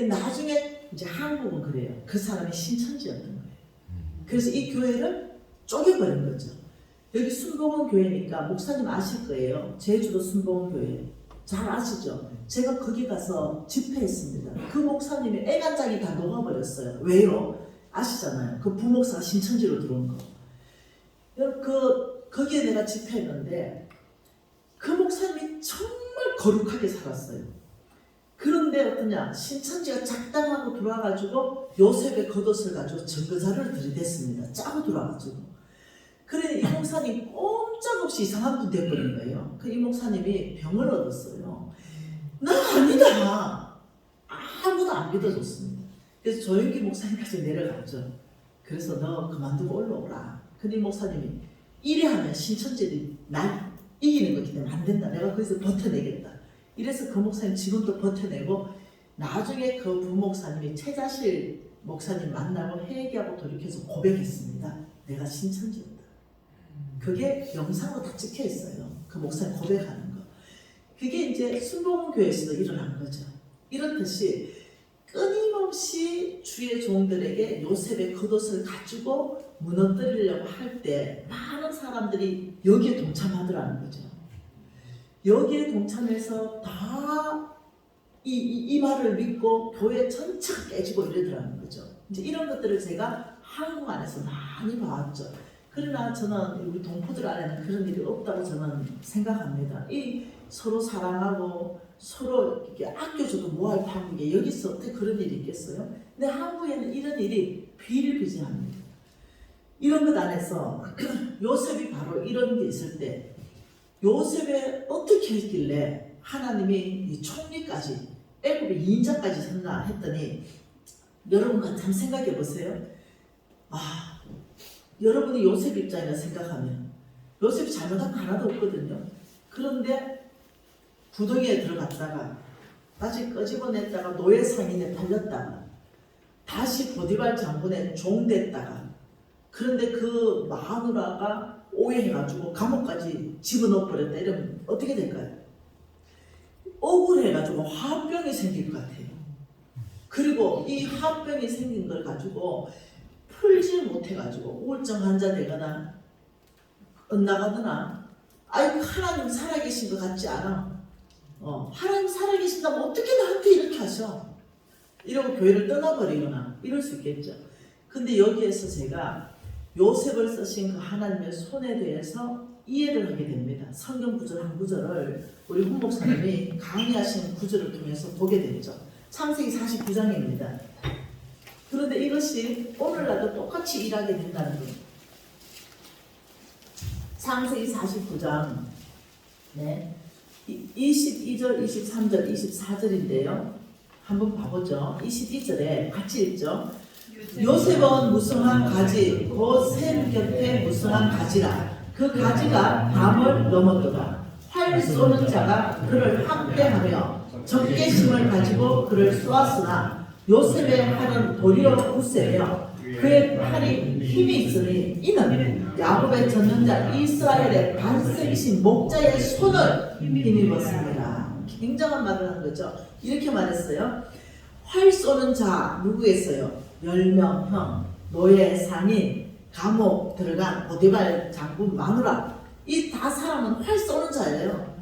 나중에 이제 한국은 그래요. 그 사람이 신천지였던 거예요. 그래서 이 교회를 쪼개버린 거죠. 여기 순복음 교회니까 목사님 아실 거예요. 제주도 순복음 교회. 잘 아시죠? 제가 거기 가서 집회했습니다. 그 목사님이 애간장이 다 녹아버렸어요. 왜요? 아시잖아요. 그 부목사가 신천지로 들어온 거. 거기에 내가 집회했는데 그 목사님이 정말 거룩하게 살았어요. 그런데 어떠냐, 신천지가 작당하고 들어와가지고 요셉의 겉옷을 가지고 증거자료를 들이댔습니다. 짜고 들어와가지고. 그래 이 목사님 꼼짝없이 이상한 분 돼버린 거예요. 이 목사님이 병을 얻었어요. 나 아니다. 아무도 안 믿어줬습니다. 그래서 조영기 목사님까지 내려갔죠. 그래서 너 그만두고 올라오라. 근데 이 목사님이 이래 하면 신천지들이 날 이기는 거기 때문에 안 된다. 내가 거기서 버텨내겠다. 이래서 그 목사님 지금도 버텨내고 나중에 그 부목사님이 최자실 목사님 만나고 회개하고 돌이켜서 고백했습니다. 내가 신천지였다. 그게 영상으로 다 찍혀 있어요. 그 목사님 고백하는 거. 그게 이제 순복음 교회에서도 일어난 거죠. 이렇듯이 끊임없이 주의 종들에게 요셉의 겉옷을 가지고 무너뜨리려고 할 때 많은 사람들이 여기에 동참하더라는 거죠. 여기에 동참해서 다 이 말을 믿고 교회 전체가 깨지고 이러더라는 거죠. 이제 이런 것들을 제가 한국 안에서 많이 봐왔죠. 그러나 저는 우리 동포들 안에는 그런 일이 없다고 저는 생각합니다. 이 서로 사랑하고 서로 이렇게 아껴줘도 뭐할 판국에 여기서 어떻게 그런 일이 있겠어요? 근데 한국에는 이런 일이 비일비재합니다. 이런 것 안에서 요셉이 바로 이런 게 있을 때 요셉이 어떻게 했길래 하나님이 이 총리까지 애굽의 2인자까지 섰나 했더니 여러분과 참 생각해 보세요. 여러분이 요셉 입장이라 생각하면 요셉이 잘못한 거 하나도 없거든요. 그런데 구덩이에 들어갔다가 다시 끄집어냈다가 노예 상인에 팔렸다가 다시 보디발 장군의 종 됐다가 그런데 그 마누라가 오해해가지고 감옥까지 집어넣어 버렸다 이러면 어떻게 될까요? 억울해가지고 화병이 생길 것 같아요. 그리고 이 화병이 생긴 걸 가지고 풀지 못해가지고 우울증 환자 되거나 엇나가거나 아이고 하나님 살아계신 것 같지 않아. 하나님 살아계신다면 어떻게 나한테 이렇게 하셔? 이러고 교회를 떠나버리거나 이럴 수 있겠죠. 근데 여기에서 제가 요셉을 쓰신 그 하나님의 손에 대해서 이해를 하게 됩니다. 성경 구절 한 구절을 우리 훈 목사님이 강의하신 구절을 통해서 보게 됐죠. 창세기 49장입니다. 그런데 이것이 오늘날도 똑같이 일하게 된다는 거예요. 창세기 49장 22절, 23절, 24절인데요. 한번 봐보죠. 22절에 같이 읽죠. 요셉은 무성한 가지 곧 샘 곁에 무성한 가지라. 그 가지가 담을 넘었도다. 활 쏘는 자가 그를 학대하며 적개심을 가지고 그를 쏘았으나 요셉의 활은 도리어 굳세며 그의 팔이 힘이 있으니 이는 야곱의 젖는 이스라엘의 반석이신 목자의 손을 힘입었습니다. 굉장한 말을 한 거죠. 이렇게 말했어요. 활 쏘는 자 누구겠어요? 10명 형, 노예, 상인, 감옥 들어간 보디발 장군 마누라 이 다 사람은 활 쏘는 자예요.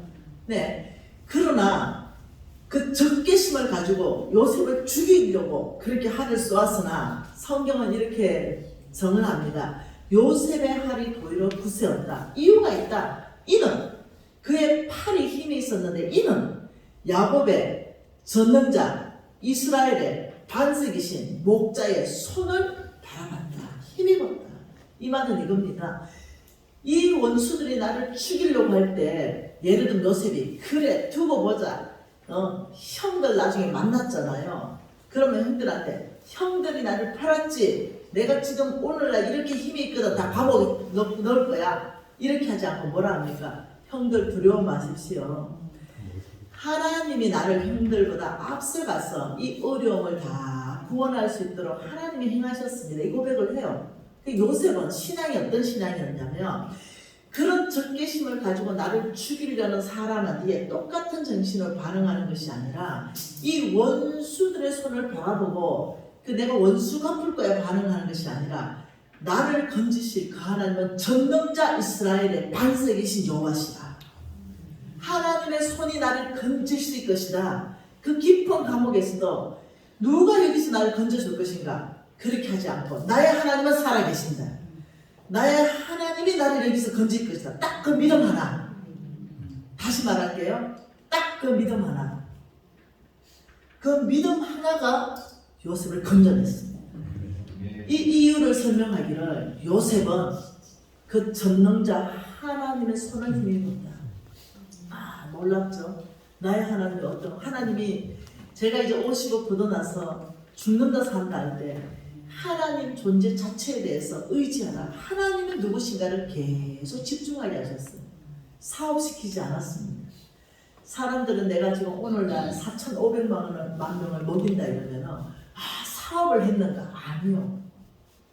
네. 그러나 그 적개심을 가지고 요셉을 죽이려고 그렇게 활을 쏘았으나 성경은 이렇게 정언합니다. 요셉의 활이 도리어 굳세었다. 이유가 있다. 이는 그의 팔이 힘이 있었는데 이는 야곱의 전능자 이스라엘의 반석이신 목자의 손을 바라봤다. 힘입었다. 이 말은 이겁니다. 이 원수들이 나를 죽이려고 할 때 예를 들면 요셉이 그래 두고 보자. 형들 나중에 만났잖아요. 그러면 형들한테 형들이 나를 팔았지. 내가 지금 오늘날 이렇게 힘이 있거든. 다 감옥에 넣을 거야. 이렇게 하지 않고 뭐라 합니까? 형들 두려워 마십시오. 하나님이 나를 형들보다 앞서가서 이 어려움을 다 구원할 수 있도록 하나님이 행하셨습니다. 이 고백을 해요. 요셉은 신앙이 어떤 신앙이었냐면 그런 적개심을 가지고 나를 죽이려는 사람한테 똑같은 정신으로 반응하는 것이 아니라 이 원수들의 손을 바라보고 내가 원수 갚을 거야 반응하는 것이 아니라 나를 건지실 그 하나님은 전능자 이스라엘의 반석이신 여호와시다. 하나님의 손이 나를 건지실 것이다. 그 깊은 감옥에서도 누가 여기서 나를 건져줄 것인가? 그렇게 하지 않고 나의 하나님은 살아계신다. 나의 하나님이 나를 여기서 건질 것이다. 딱 그 믿음 하나. 다시 말할게요. 딱 그 믿음 하나. 그 믿음 하나가 요셉을 건져냈습니다. 이 이유를 설명하기를 요셉은 그 전능자 하나님의 손을 힘입었다. 놀랍죠? 나의 하나님이 어떤 하나님이 제가 이제 50을 거둬나서 죽는다 산다 할 때 하나님 존재 자체에 대해서 의지하라. 하나님은 누구신가를 계속 집중하게 하셨어요. 사업시키지 않았습니다. 사람들은 내가 지금 오늘날 4,500만 명을 먹인다 이러면 사업을 했는가? 아니요.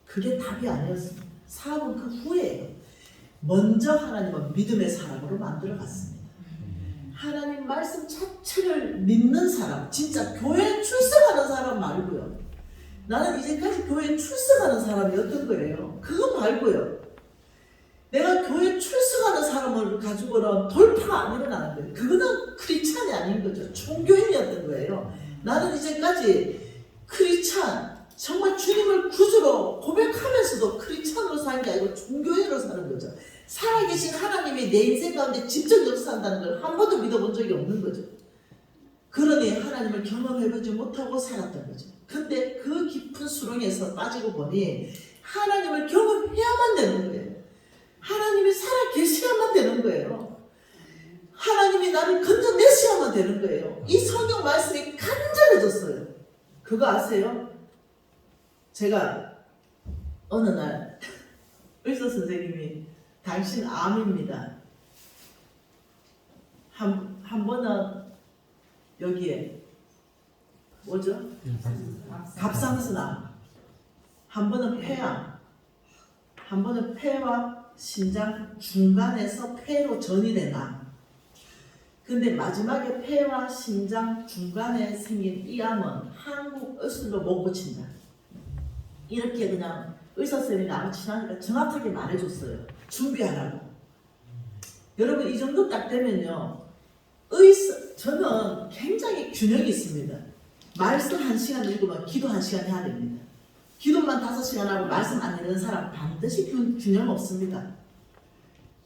그게 답이 아니었습니다. 사업은 그 후에예요. 먼저 하나님은 믿음의 사람으로 만들어갔습니다. 하나님 말씀 자체를 믿는 사람, 진짜 교회에 출석하는 사람 말고요. 나는 이제까지 교회에 출석하는 사람이 어떤 거예요? 그거 말고요. 내가 교회에 출석하는 사람을 가지고는 돌파가 안 일어나는 거예요. 그거는 크리스찬이 아닌 거죠. 종교인이었던 거예요. 나는 이제까지 크리스찬, 정말 주님을 구주로 고백하면서도 크리스찬으로 사는 게 아니고 종교인으로 사는 거죠. 살아계신 하나님이 내 인생 가운데 직접 역사한다는 걸 한 번도 믿어본 적이 없는 거죠. 그러니 하나님을 경험해보지 못하고 살았던 거죠. 근데 그 깊은 수렁에서 빠지고 보니 하나님을 경험해야만 되는 거예요. 하나님이 살아계셔야만 되는 거예요. 하나님이 나를 건져내셔야만 되는 거예요. 이 성경 말씀이 간절해졌어요. 그거 아세요? 제가 어느 날 의사 선생님이 당신 암입니다. 한 번은 여기에 뭐죠? 갑상선암, 한 번은 폐암, 한 번은 폐와 신장 중간에서 폐로 전이된 암. 근데 마지막에 폐와 신장 중간에 생긴 이 암은 한국 의술로 못 고친다. 이렇게 그냥 의사 선생님이 나하고 친하니까 정확하게 말해줬어요. 준비하라고. 여러분 이 정도 딱 되면요. 저는 굉장히 균형이 있습니다. 말씀 1시간 읽으면 기도 1시간 해야 됩니다. 기도만 5시간 하고 말씀 안 읽는 사람 반드시 균형 없습니다.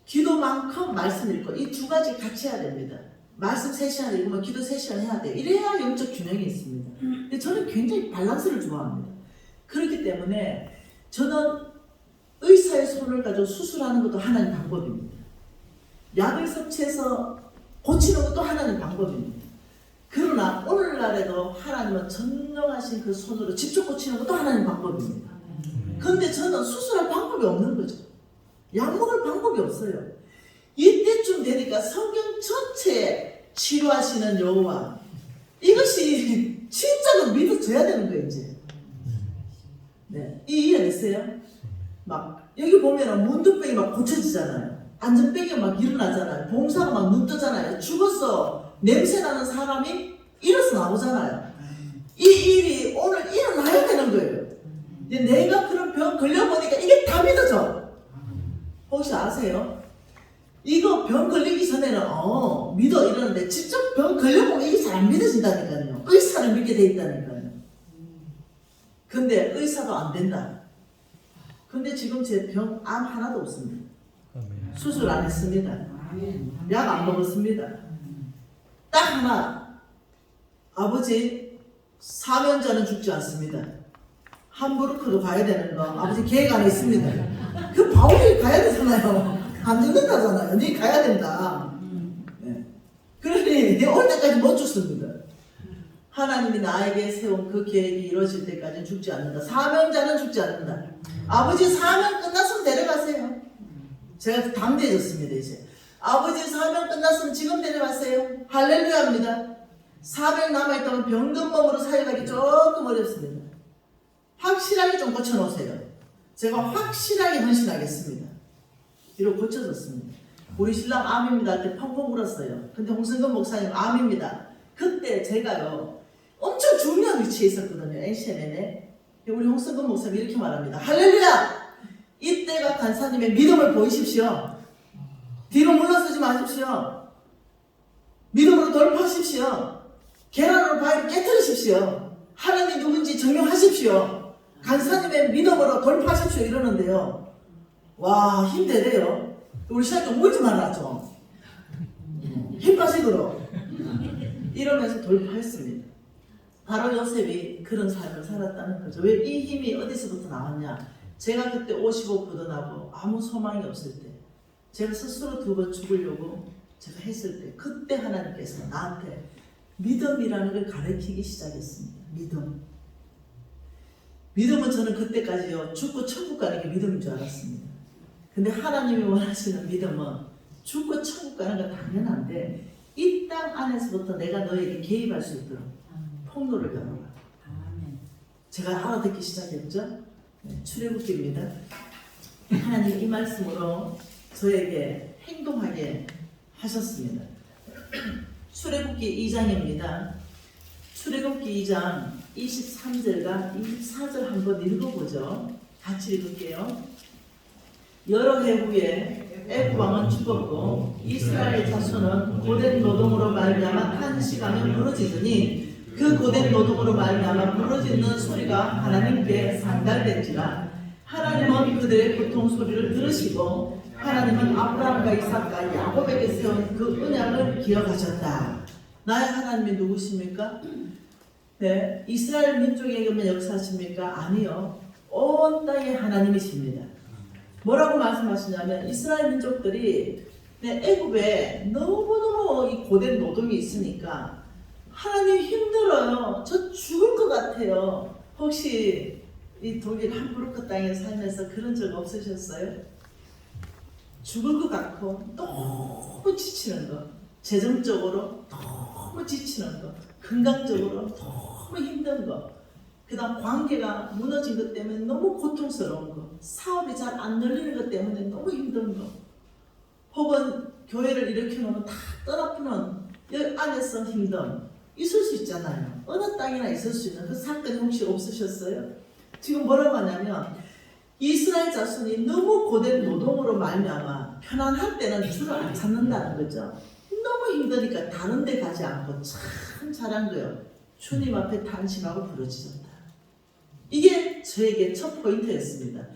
기도만큼 말씀 읽고 이 두 가지 같이 해야 됩니다. 말씀 3시간 읽으면 기도 3시간 해야 돼요. 이래야 영적 균형이 있습니다. 근데 저는 굉장히 밸런스를 좋아합니다. 그렇기 때문에 저는 의사의 손을 가지고 수술하는 것도 하나님 방법입니다. 약을 섭취해서 고치는 것도 하나님 방법입니다. 그러나 오늘날에도 하나님은 전능하신 그 손으로 직접 고치는 것도 하나님 방법입니다. 그런데 저는 수술할 방법이 없는 거죠. 약 먹을 방법이 없어요. 이때쯤 되니까 성경 전체에 치료하시는 여호와, 이것이 진짜로 믿어져야 되는 거예요. 이제 네, 이해됐어요? 막 여기 보면은 문둥병이 막 고쳐지잖아요. 안전병이 막 일어나잖아요. 봉사가 막 눈 뜨잖아요. 죽어서 냄새 나는 사람이 일어서 나오잖아요. 이 일이 오늘 일어나야 되는 거예요. 근데 내가 그런 병 걸려보니까 이게 다 믿어져. 혹시 아세요? 이거 병 걸리기 전에는 믿어 이러는데 직접 병 걸려보면 이게 잘 안 믿어진다니까요. 의사를 믿게 돼 있다니까요. 근데 의사도 안 된다. 근데 지금 제 병 암 하나도 없습니다. 수술 안 했습니다. 약 안 먹었습니다. 딱 하나, 아버지 사면자는 죽지 않습니다. 함부르크도 가야 되는 거 아버지 계획 안에 있습니다. 그 바울이 가야 되잖아요. 안 죽는다잖아요. 네 가야 된다. 네. 그러니 내 올 때까지 못 죽습니다. 하나님이 나에게 세운 그 계획이 이루어질 때까지 죽지 않는다. 사명자는 죽지 않는다. 아버지 사명 끝났으면 데려가세요. 제가 담대해졌습니다. 이제 아버지 사명 끝났으면 지금 데려가세요. 할렐루야입니다. 400 남아있다면 병든 몸으로 살아가기 조금 어렵습니다. 확실하게 좀 고쳐놓으세요. 제가 확실하게 헌신하겠습니다. 이러고 고쳐졌습니다. 우리 신랑 암입니다 할 때 펑펑 울었어요. 근데 홍승근 목사님 암입니다. 그때 제가요 엄청 중요한 위치에 있었거든요. NCNN에. 우리 홍승근 목사님 이렇게 말합니다. 할렐루야! 이때가 간사님의 믿음을 보이십시오. 뒤로 물러서지 마십시오. 믿음으로 돌파하십시오. 계란으로 바위를 깨뜨리십시오. 하나님이 누군지 증명하십시오. 간사님의 믿음으로 돌파하십시오. 이러는데요. 와, 힘내래요. 우리 시간 좀 울지 말라 좀. 힘 빠지도록. 이러면서 돌파했습니다. 바로 요셉이 그런 삶을 살았다는 거죠. 왜 이 힘이 어디서부터 나왔냐? 제가 그때 55 굳어나고 아무 소망이 없을 때, 제가 스스로 2번 죽으려고 제가 했을 때, 그때 하나님께서 나한테 믿음이라는 걸 가르치기 시작했습니다. 믿음은 저는 그때까지요 죽고 천국 가는 게 믿음인 줄 알았습니다. 근데 하나님이 원하시는 믿음은 죽고 천국 가는 건 당연한데 이 땅 안에서부터 내가 너에게 개입할 수 있도록 폭로를 열어라. 제가 알아듣기 시작했죠. 네, 출애굽기입니다. 하나님 이 말씀으로 저에게 행동하게 하셨습니다. 출애굽기 2장입니다. 출애굽기 2장 23절과 24절 한번 읽어보죠. 같이 읽을게요. 여러 해 후에 애굽 왕은 죽었고 이스라엘 자손은 고된 노동으로 말미암아 탄식하며 부르짖으니 그 고된 노동으로 말미암아 부르짖는 소리가 하나님께 상달된지라. 하나님은 그들의 고통 소리를 들으시고 하나님은 아브라함과 이삭과 야곱에게 세운 그 언약을 기억하셨다. 나의 하나님이 누구십니까? 네, 이스라엘 민족에게만 역사하십니까? 아니요. 온 땅의 하나님이십니다. 뭐라고 말씀하시냐면 이스라엘 민족들이 애굽에 너무너무 이 고된 노동이 있으니까 하나님 힘들어요. 저 죽을 것 같아요. 혹시 이 독일 함부르크 땅에 살면서 그런 적 없으셨어요? 죽을 것 같고 너무 지치는 거, 재정적으로 너무 지치는 거, 건강적으로 너무 힘든 거, 그 다음 관계가 무너진 것 때문에 너무 고통스러운 거, 사업이 잘 안 열리는 것 때문에 너무 힘든 거, 혹은 교회를 일으켜놓으면 다 떠나보는 여기 안에서 힘듦 있을 수 있잖아요. 어느 땅이나 있을 수 있는 그 사건이 혹시 없으셨어요? 지금 뭐라고 하냐면 이스라엘 자손이 너무 고된 노동으로 말미암아 편안할 때는 주를 안 찾는다는 거죠. 너무 힘드니까 다른 데 가지 않고 참 잘한 거예요. 주님 앞에 탄식하고 부르짖었다. 이게 저에게 첫 포인트였습니다.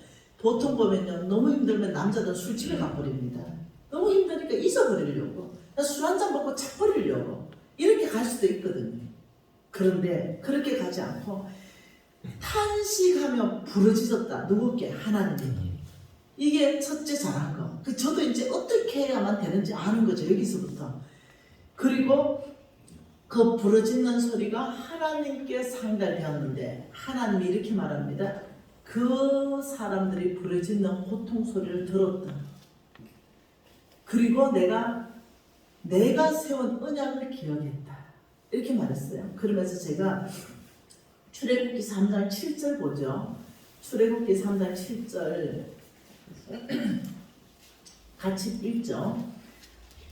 보통 보면요, 너무 힘들면 남자들은 술집에 가버립니다. 너무 힘드니까 잊어버리려고, 술 한잔 먹고 자버리려고 이렇게 갈 수도 있거든요. 그런데 그렇게 가지 않고 탄식하며 부르짖었다. 누구께? 하나님께. 이게 첫째 잘한 거. 저도 이제 어떻게 해야만 되는지 아는 거죠. 여기서부터. 그리고 그 부르짖는 소리가 하나님께 상달되었는데 하나님이 이렇게 말합니다. 그 사람들이 부르짖는 고통 소리를 들었다. 그리고 내가 세운 언약을 기억했다. 이렇게 말했어요. 그러면서 제가 출애굽기 3장 7절 보죠. 출애굽기 3장 7절 같이 읽죠.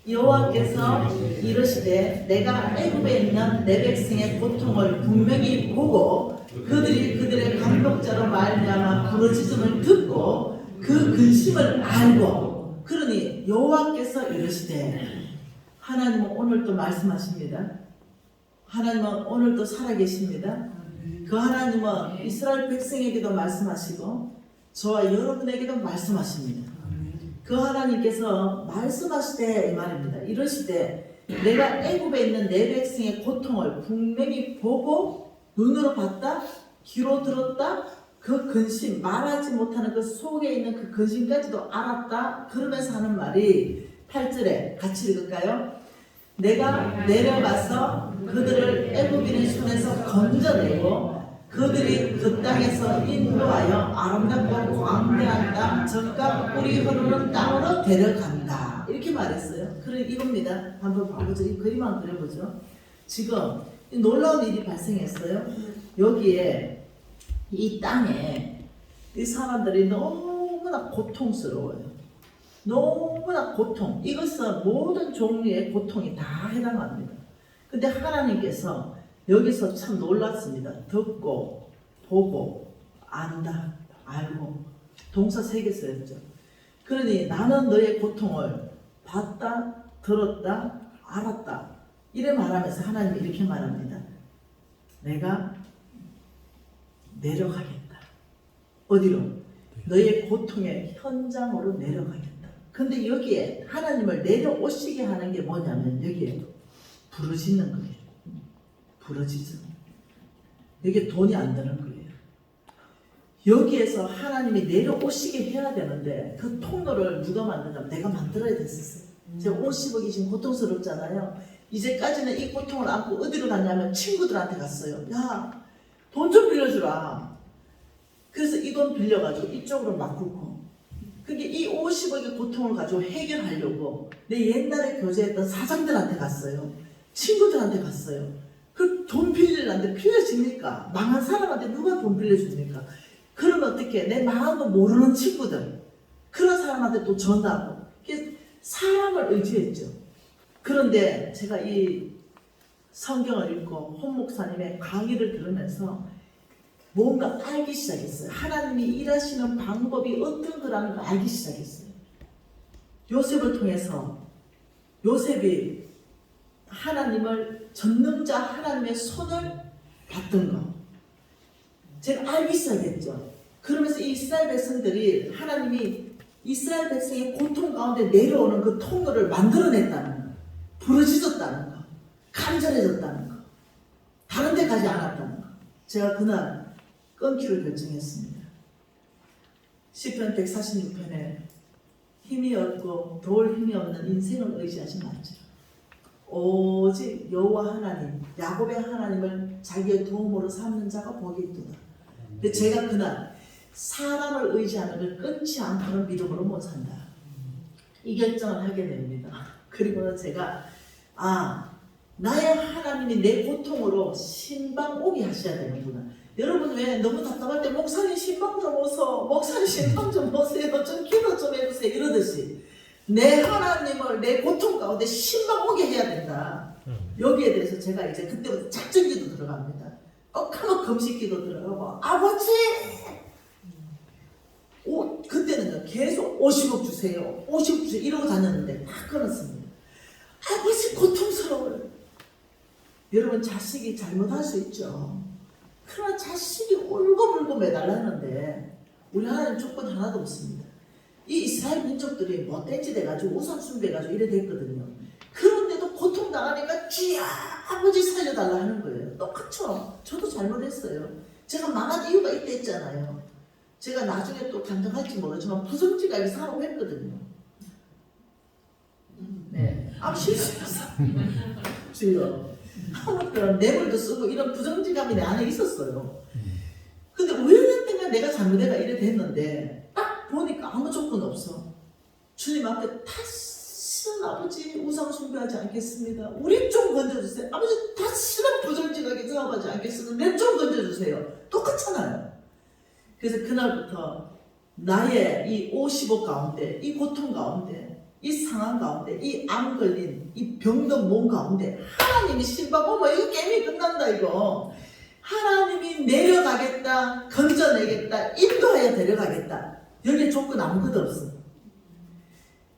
여호와께서 이르시되 내가 애굽에 있는 내 백성의 고통을 분명히 보고 그들이 그들의 강독자로 말미암아 부르짖음을 듣고 그 근심을 알고, 그러니 그러니 여호와께서 이르시되, 하나님은 오늘 또 말씀하십니다. 하나님은 오늘 또 살아계십니다. 그 하나님은 이스라엘 백성에게도 말씀하시고 저와 여러분에게도 말씀하십니다. 그 하나님께서 말씀하시되 이 말입니다. 이러시되, 내가 애굽에 있는 내 백성의 고통을 분명히 보고 눈으로 봤다, 귀로 들었다, 그 근심, 말하지 못하는 그 속에 있는 그 근심까지도 알았다. 그러면서 하는 말이 8절에 같이 읽을까요? 내가 내려가서 그들을 애굽인의 손에서 건져내고 그들이 그 땅에서 인도하여 아름답고 광대한 땅, 젖과 꿀이 흐르는 땅으로 데려간다. 이렇게 말했어요. 그래 이겁니다. 한번 봐보죠. 이 그림 한번 그려보죠. 지금 놀라운 일이 발생했어요. 여기에 이 땅에 이 사람들이 너무나 고통스러워요. 너무나 고통. 이것은 모든 종류의 고통이 다 해당합니다. 근데 하나님께서 여기서 참 놀랐습니다. 듣고, 보고, 안다, 알고. 동사 3개 쓰였죠. 그러니 나는 너의 고통을 봤다, 들었다, 알았다. 이래 말하면서 하나님이 이렇게 말합니다. 내가 내려가겠다. 어디로? 너의 고통의 현장으로 내려가겠다. 근데 여기에 하나님을 내려오시게 하는 게 뭐냐면 여기에 부르짖는 거예요. 부르짖음. 여기에 돈이 안 드는 거예요. 여기에서 하나님이 내려오시게 해야 되는데 그 통로를 누가 만드냐면 내가 만들어야 됐었어요. 제가 50억이 지금 고통스럽잖아요. 이제까지는 이 고통을 안고 어디로 갔냐면 친구들한테 갔어요. 야, 돈 좀 빌려주라. 그래서 이 돈 빌려가지고 이쪽으로 바꾸고, 그게 이 50억의 고통을 가지고 해결하려고 내 옛날에 교제했던 사장들한테 갔어요. 친구들한테 갔어요. 그 돈 빌리려는데 빌려줍니까? 망한 사람한테 누가 돈 빌려줍니까? 그러면 어떻게 내 망한 거 모르는 친구들, 그런 사람한테 또 전하고, 사람을 의지했죠. 그런데 제가 이 성경을 읽고 홍 목사님의 강의를 들으면서 뭔가 알기 시작했어요. 하나님이 일하시는 방법이 어떤 거라는 걸 알기 시작했어요. 요셉을 통해서 요셉이 하나님을 전능자 하나님의 손을 받던 거 제가 알기 시작했죠. 그러면서 이 이스라엘 백성들이 하나님이 이스라엘 백성의 고통 가운데 내려오는 그 통로를 만들어냈다는 거, 부르짖었다는 거, 간절해졌다는 거, 다른 데 가지 않았다는 거. 제가 그날 끊기로 결정했습니다. 시편 146편에 힘이 없고 도울 힘이 없는 인생을 의지하지 말지라. 오직 여호와 하나님, 야곱의 하나님을 자기의 도움으로 삼는 자가 복이 있도다. 근데 제가 그날 사람을 의지하는 걸 끊지 않고는 믿음으로 못 산다. 이 결정을 하게 됩니다. 그리고는 제가 나의 하나님이 내 고통으로 신방 오게 하셔야 되는구나. 여러분 왜 너무 답답할 때 목사님 신방 좀 오소, 목사님 신방 좀 오세요, 좀 기도 좀 해주세요 이러듯이 내 하나님을 내 고통 가운데 신방 오게 해야 된다. 여기에 대해서 제가 이제 그때부터 작전기도 들어갑니다. 하면 금식기도 들어가고 아버지 그때는 계속 50억 주세요 50억 주세요 이러고 다녔는데 다 끊었습니다. 아버지 고통스러워요. 여러분 자식이 잘못할 수 있죠. 그러나 자식이 울고불고 매달렸는데 우리 하나님 조건 하나도 없습니다. 이 이스라엘 민족들이 못된 짓 해가지고 우상 숭배해가지고 이래 됐거든요. 그런데도 고통당하니까 주야 아버지 살려달라 하는 거예요. 똑같죠. 저도 잘못했어요. 제가 망한 이유가 이때 있잖아요. 제가 나중에 또 감당할지 모르지만 부정지각이 사고 했거든요. 네, 실수했어. 지금 아무튼 뇌물도 쓰고 이런 부정지감이 내 안에 있었어요. 근데 우연했던가 내가 잘못해가 이래 됐는데 딱 보니까 아무 조건 없어. 주님 앞에 다시는 아버지 우상 숭배하지 않겠습니다. 우리 좀 건져주세요. 아버지 다시는 부정지각에 사업하지 않겠습니다. 내 좀 건져주세요. 똑같잖아요. 그래서 그날부터 나의 이 50억 가운데, 이 고통 가운데, 이 상황 가운데, 이 암 걸린 이 병든 몸 가운데 하나님이 신방 오면 이거 게임이 끝난다 이거. 하나님이 내려가겠다, 건져내겠다, 인도하여 데려가겠다. 여기에 조건 아무것도 없어.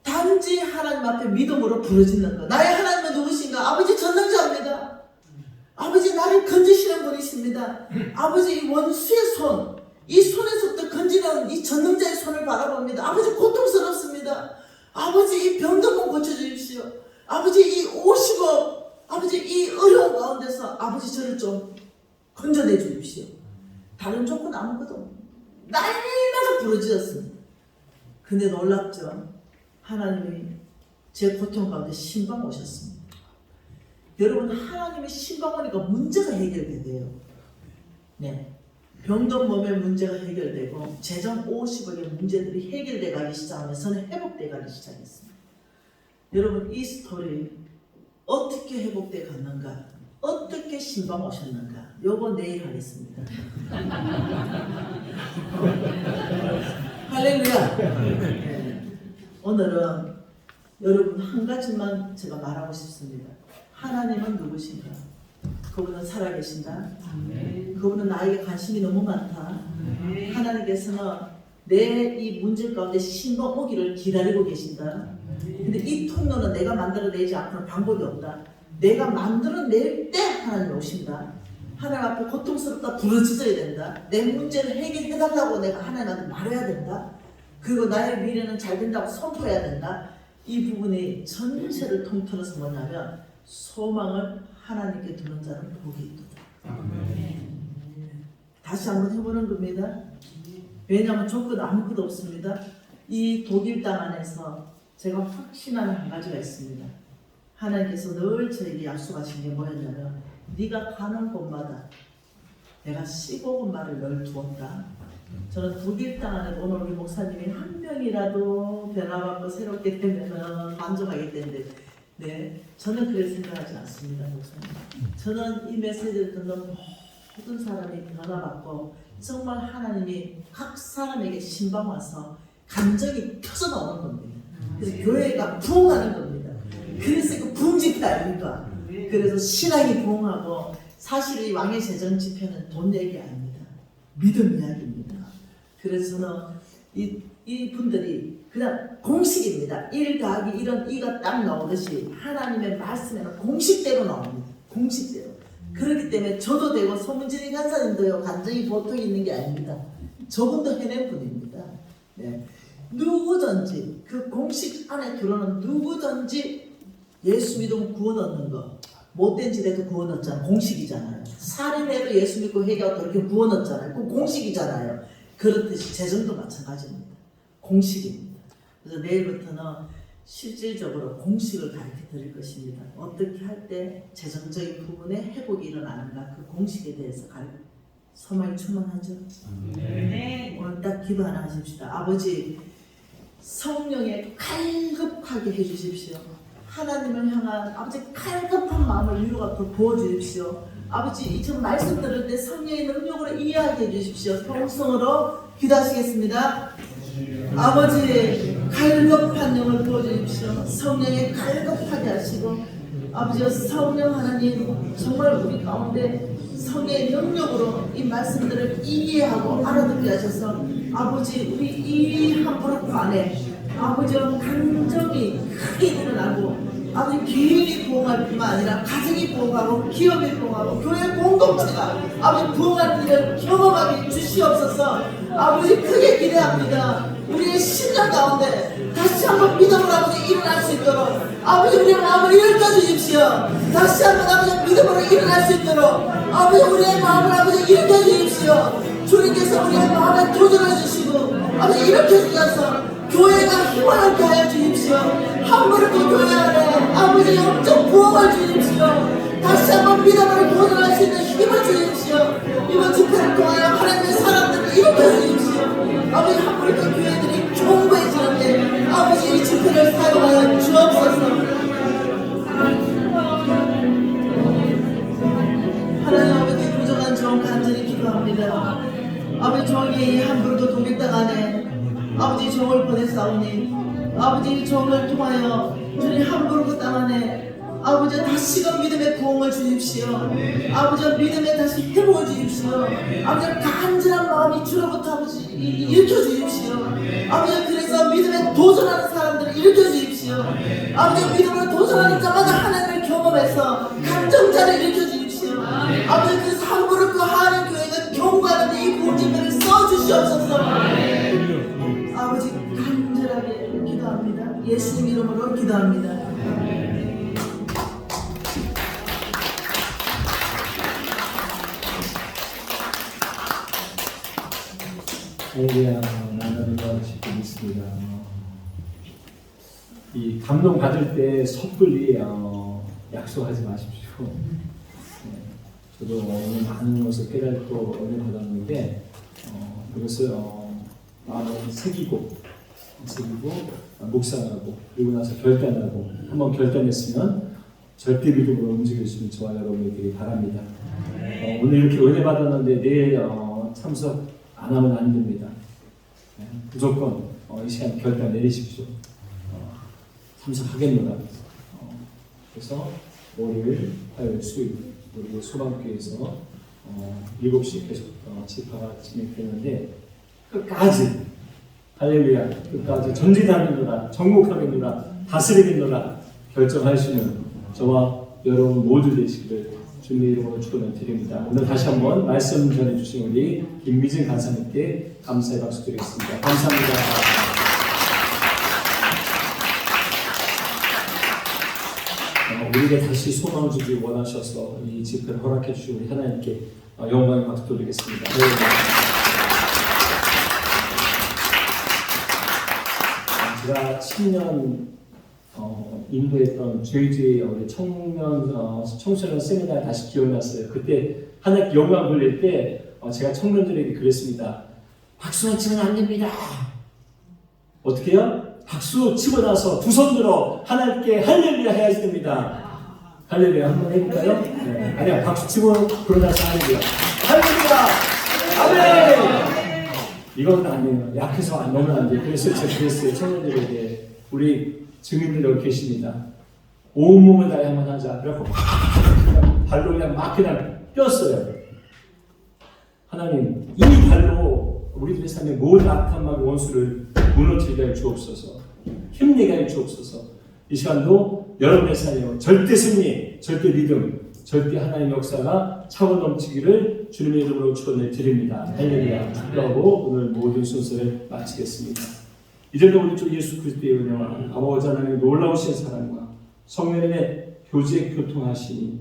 단 단지 하나님 앞에 믿음으로 부르짖는 것. 나의 하나님은 누구신가? 아버지 전능자입니다. 아버지 나를 건지시는 분이십니다. 아버지 이 원수의 손, 이 손에서부터 건지는 이 전능자의 손을 바라봅니다. 아버지 고통스럽습니다. 아버지 이 병도 좀 고쳐주십시오. 아버지 이 50억, 아버지 이 어려운 가운데서 아버지 저를 좀 건져내 주십시오. 다른 조건 아무것도 없습니다. 날마다 부르짖었습니다. 근데 놀랍죠? 하나님이 제 고통 가운데 신방 오셨습니다. 여러분 하나님의 신방 오니까 문제가 해결되게 돼요. 네. 병든 몸의 문제가 해결되고 재정 50억의 문제들이 해결돼 가기 시작하면서는 회복돼 가기 시작했습니다. 여러분 이 스토리 어떻게 회복돼 갔는가? 어떻게 신방 오셨는가? 요거 내일 하겠습니다. 할렐루야. 네. 오늘은 여러분 한 가지만 제가 말하고 싶습니다. 하나님은 누구신가? 그분은 살아계신다. 그분은 나에게 관심이 너무 많다. 하나님께서는 내 이 문제 가운데 신방 오기를 기다리고 계신다. 근데 이 통로는 내가 만들어내지 않고는 방법이 없다. 내가 만들어낼 때 하나님 오신다. 하나님 앞에 고통스럽다 부르짖어야 된다. 내 문제를 해결해달라고 내가 하나님한테 말해야 된다. 그리고 나의 미래는 잘 된다고 선포해야 된다. 이 부분이 전체를 통틀어서 뭐냐면 소망을 하나님께 두는 자는 복이 있도다. 다시 한번 해보는 겁니다. 왜냐하면 조건 아무것도 없습니다. 이 독일 땅 안에서 제가 확신하는 한 가지가 있습니다. 하나님께서 늘 저에게 약속하신 게 뭐였냐면 네가 가는 곳마다 내가 15분 말을 널 두었다. 저는 독일 땅 안에 오늘 우리 목사님이 한 명이라도 변화받고 새롭게 되면 만족하게 되는데 네, 저는 그렇게 생각하지 않습니다. 목사님. 저는 이 메시지를 듣는 모든 사람이 변화받고 정말 하나님이 각 사람에게 신방 와서 감정이 펴져 나오는 겁니다. 그래서 교회가 부흥하는 겁니다. 그래서 그 부흥 집회 아닙니까? 그래서 신앙이 부흥하고 사실 이 왕의 재정 집회는 돈 얘기 아닙니다. 믿음 이야기입니다. 그래서 저는 이 분들이 그냥 공식입니다. 1 더하기 1은 2가 딱 나오듯이 하나님의 말씀에는 공식대로 나옵니다. 공식대로. 그렇기 때문에 저도 되고 소문진이 간사님도요 간증이 보통 있는 게 아닙니다. 저분도 해낸 분입니다. 네. 누구든지 그 공식 안에 들어오는 누구든지 예수 믿으면 구원 얻는 거 못된 짓에도 구원 얻잖아요. 공식이잖아요. 살인해도 예수 믿고 회개하고 그렇게 구원 얻잖아요. 그 공식이잖아요. 그렇듯이 재정도 마찬가지입니다. 공식입니다. 그래서 내일부터는 실질적으로 공식을 가르쳐 드릴 것입니다. 어떻게 할 때 재정적인 부분에 회복이 일어나는가 그 공식에 대해서 소망이 충만하죠. 네. 오늘 딱 기도 하나 하십시다. 아버지 성령에 갈급하게 해주십시오. 하나님을 향한 아버지 갈급한 마음을 위로가 더 부어주십시오. 아버지 저 말씀 들을 때 성령의 능력으로 이해하게 해주십시오. 평성으로 기도하시겠습니다. 아버지 갈급한 영을 부어주십시오. 성령에 갈급하게 하시고 아버지 성령 하나님 정말 우리 가운데 성령의 능력으로 이 말씀들을 이해하고 알아듣게 하셔서 아버지 우리 이 한 그룹 안에 아버지 감정이 크게 일어나고 아버지 개인이 부흥할 뿐만 아니라 가정이 부흥하고 기업이 부흥하고 교회 공동체가 아버지 부흥하는 일을 경험하게 주시옵소서. 아버지 크게 기대합니다. 우리의 신앙 가운데 다시 한번 믿음으로 아버지 일어날 수 있도록 아버지 우리의 마음을 일으켜 주십시오. 다시 한번 아버지 믿음으로 일어날 수 있도록 아버지 우리의 마음을 아버지 일으켜 주십시오. 주님께서 우리의 마음에 도전해 주시고 아버지 일으켜 주셔서 교회가 힘을 얻게 하여 주십시오. 한 그룹 교회 안에 아버지 영적 부흥을 주십시오. 다시 한번 믿음으로 도전할 수 있는 힘을 주십시오. 이번 집회를 통하여 하나님의 사람들을 일으켜 주십시오. 아버지 한 그룹 교회들이 견고해지는데 아버지 이 집회를 사용하여 주옵소서. 하나님 아버지 부족한 종 간절히 기도합니다. 아버지 종이 함부로도 독일 땅 안에 아버지 종을 보내사오니 아버지 종을 통하여 주님 함부로 땅 안에 아버지 다시금 믿음의 부흥을 주십시오. 아버지 믿음에 다시 회복을 주십시오. 아버지 간절한 마음이 주로부터 아버지 일으켜 주십시오. 아버지 그래서 믿음에 도전하는 사람들을 일으켜 주십시오. 주십시오. 아버지 믿음으로 도전하는 자마다 하나님을 경험해서 감정자를 일으켜 주십시오. 아버지 그 상부를 그 하나님 교회가 경고하는데 이 공지배를 써주시옵소서. 아버지 간절하게 기도합니다. 예수님 이름으로 기도합니다. 할렐루야. 나는 지고 있습니다. 이 감동 받을 때 섣불리 약속하지 마십시오. 저도 오늘 많은 것을 깨닫고 은혜 받았는데 그것을 마음에 새기고 묵상하고 그리고 나서 결단하고 한번 결단했으면 절대 믿음으로 움직이시는 저와 여러분이 되길 바랍니다. 오늘 이렇게 은혜 받았는데 내일 참석 안 하면 안 됩니다. 무조건 이 시간 결단 내리십시오. 참석하겠노라. 그래서 월요일, 화요일, 수요일 우리 소방교회에서 7시 계속 집회가 진행되는데 끝까지 할렐루야 끝까지 전진하겠노라 정복하겠노라 다스리겠노라 결정하시는 저와 여러분 모두 되시기를 주님의 이름으로 축원을 드립니다. 오늘 다시 한번 말씀 전해주신 우리 김미진 간사님께 감사의 박수 드리겠습니다. 감사합니다. 우리에게 다시 소망을 주기 원하셔서 이 집회를 허락해 주신 우리 하나님께 영광의 박수 드리겠습니다. 제가 10년 인도했던 JJ 우리 청소년 세미나에 다시 기억났어요. 그때 하나님께 영광 돌릴 때 제가 청년들에게 그랬습니다. 박수만 치면 안 됩니다. 어떻게 해요? 박수 치고 나서 두 손 들어 하나님께 할렐루야 해야지 됩니다. 할렐루야 한번 해볼까요? 네. 아니야 박수 치고 그러고 나서 할렐루야 아멘. 이건 아니에요. 약해서 안 넣으면 안 돼요. 그래서 제가 그랬어요. 청년들에게 우리 증인들 여기 계십니다. 온몸을 다해 한번 하자. 그래갖고 발로 그냥 막 그냥 뛰었어요. 하나님 이 발로 우리들의 삶에 모든 악한 마귀 원수를 무너뜨리게 할 주옵소서. 힘내게 할 주옵소서. 이 시간도 여러분의 삶에 절대 승리, 절대 믿음, 절대 하나님의 역사가 차고 넘치기를 주님의 이름으로 축원을 드립니다. 할렐루야. 축도하고 오늘 모든 순서를 마치겠습니다. 이제도 우리 주 예수 그리스도의 은혜와 아버지 하나님의 놀라우신 사랑과 성령님의 교제 교통하시니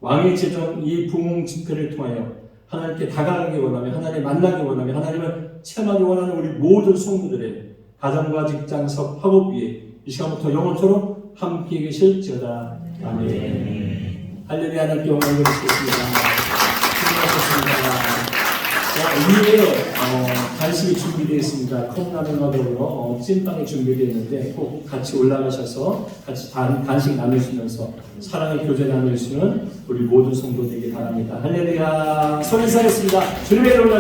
왕의 제정 이 부흥 집회를 통하여 하나님께 다가가기 원하며 하나님 만나기 원하며 하나님을 체험하기 원하는 우리 모든 성도들의 가정과 직장, 학업 위에 이 시간부터 영원토록 함께 계실지어다. 아멘. 할렐루야. 하나님께 영광을 드리겠습니다. 수고하셨습니다. 위에 간식이 준비되어 있습니다. 컵라면과 더불어 찐빵이 준비되어 있는데 꼭 같이 올라가셔서 같이 간식 나누시면서 사랑의 교제 나누시는 우리 모든 성도되기 바랍니다. 할렐루야. 손 인사했습니다. 주님의 이름으로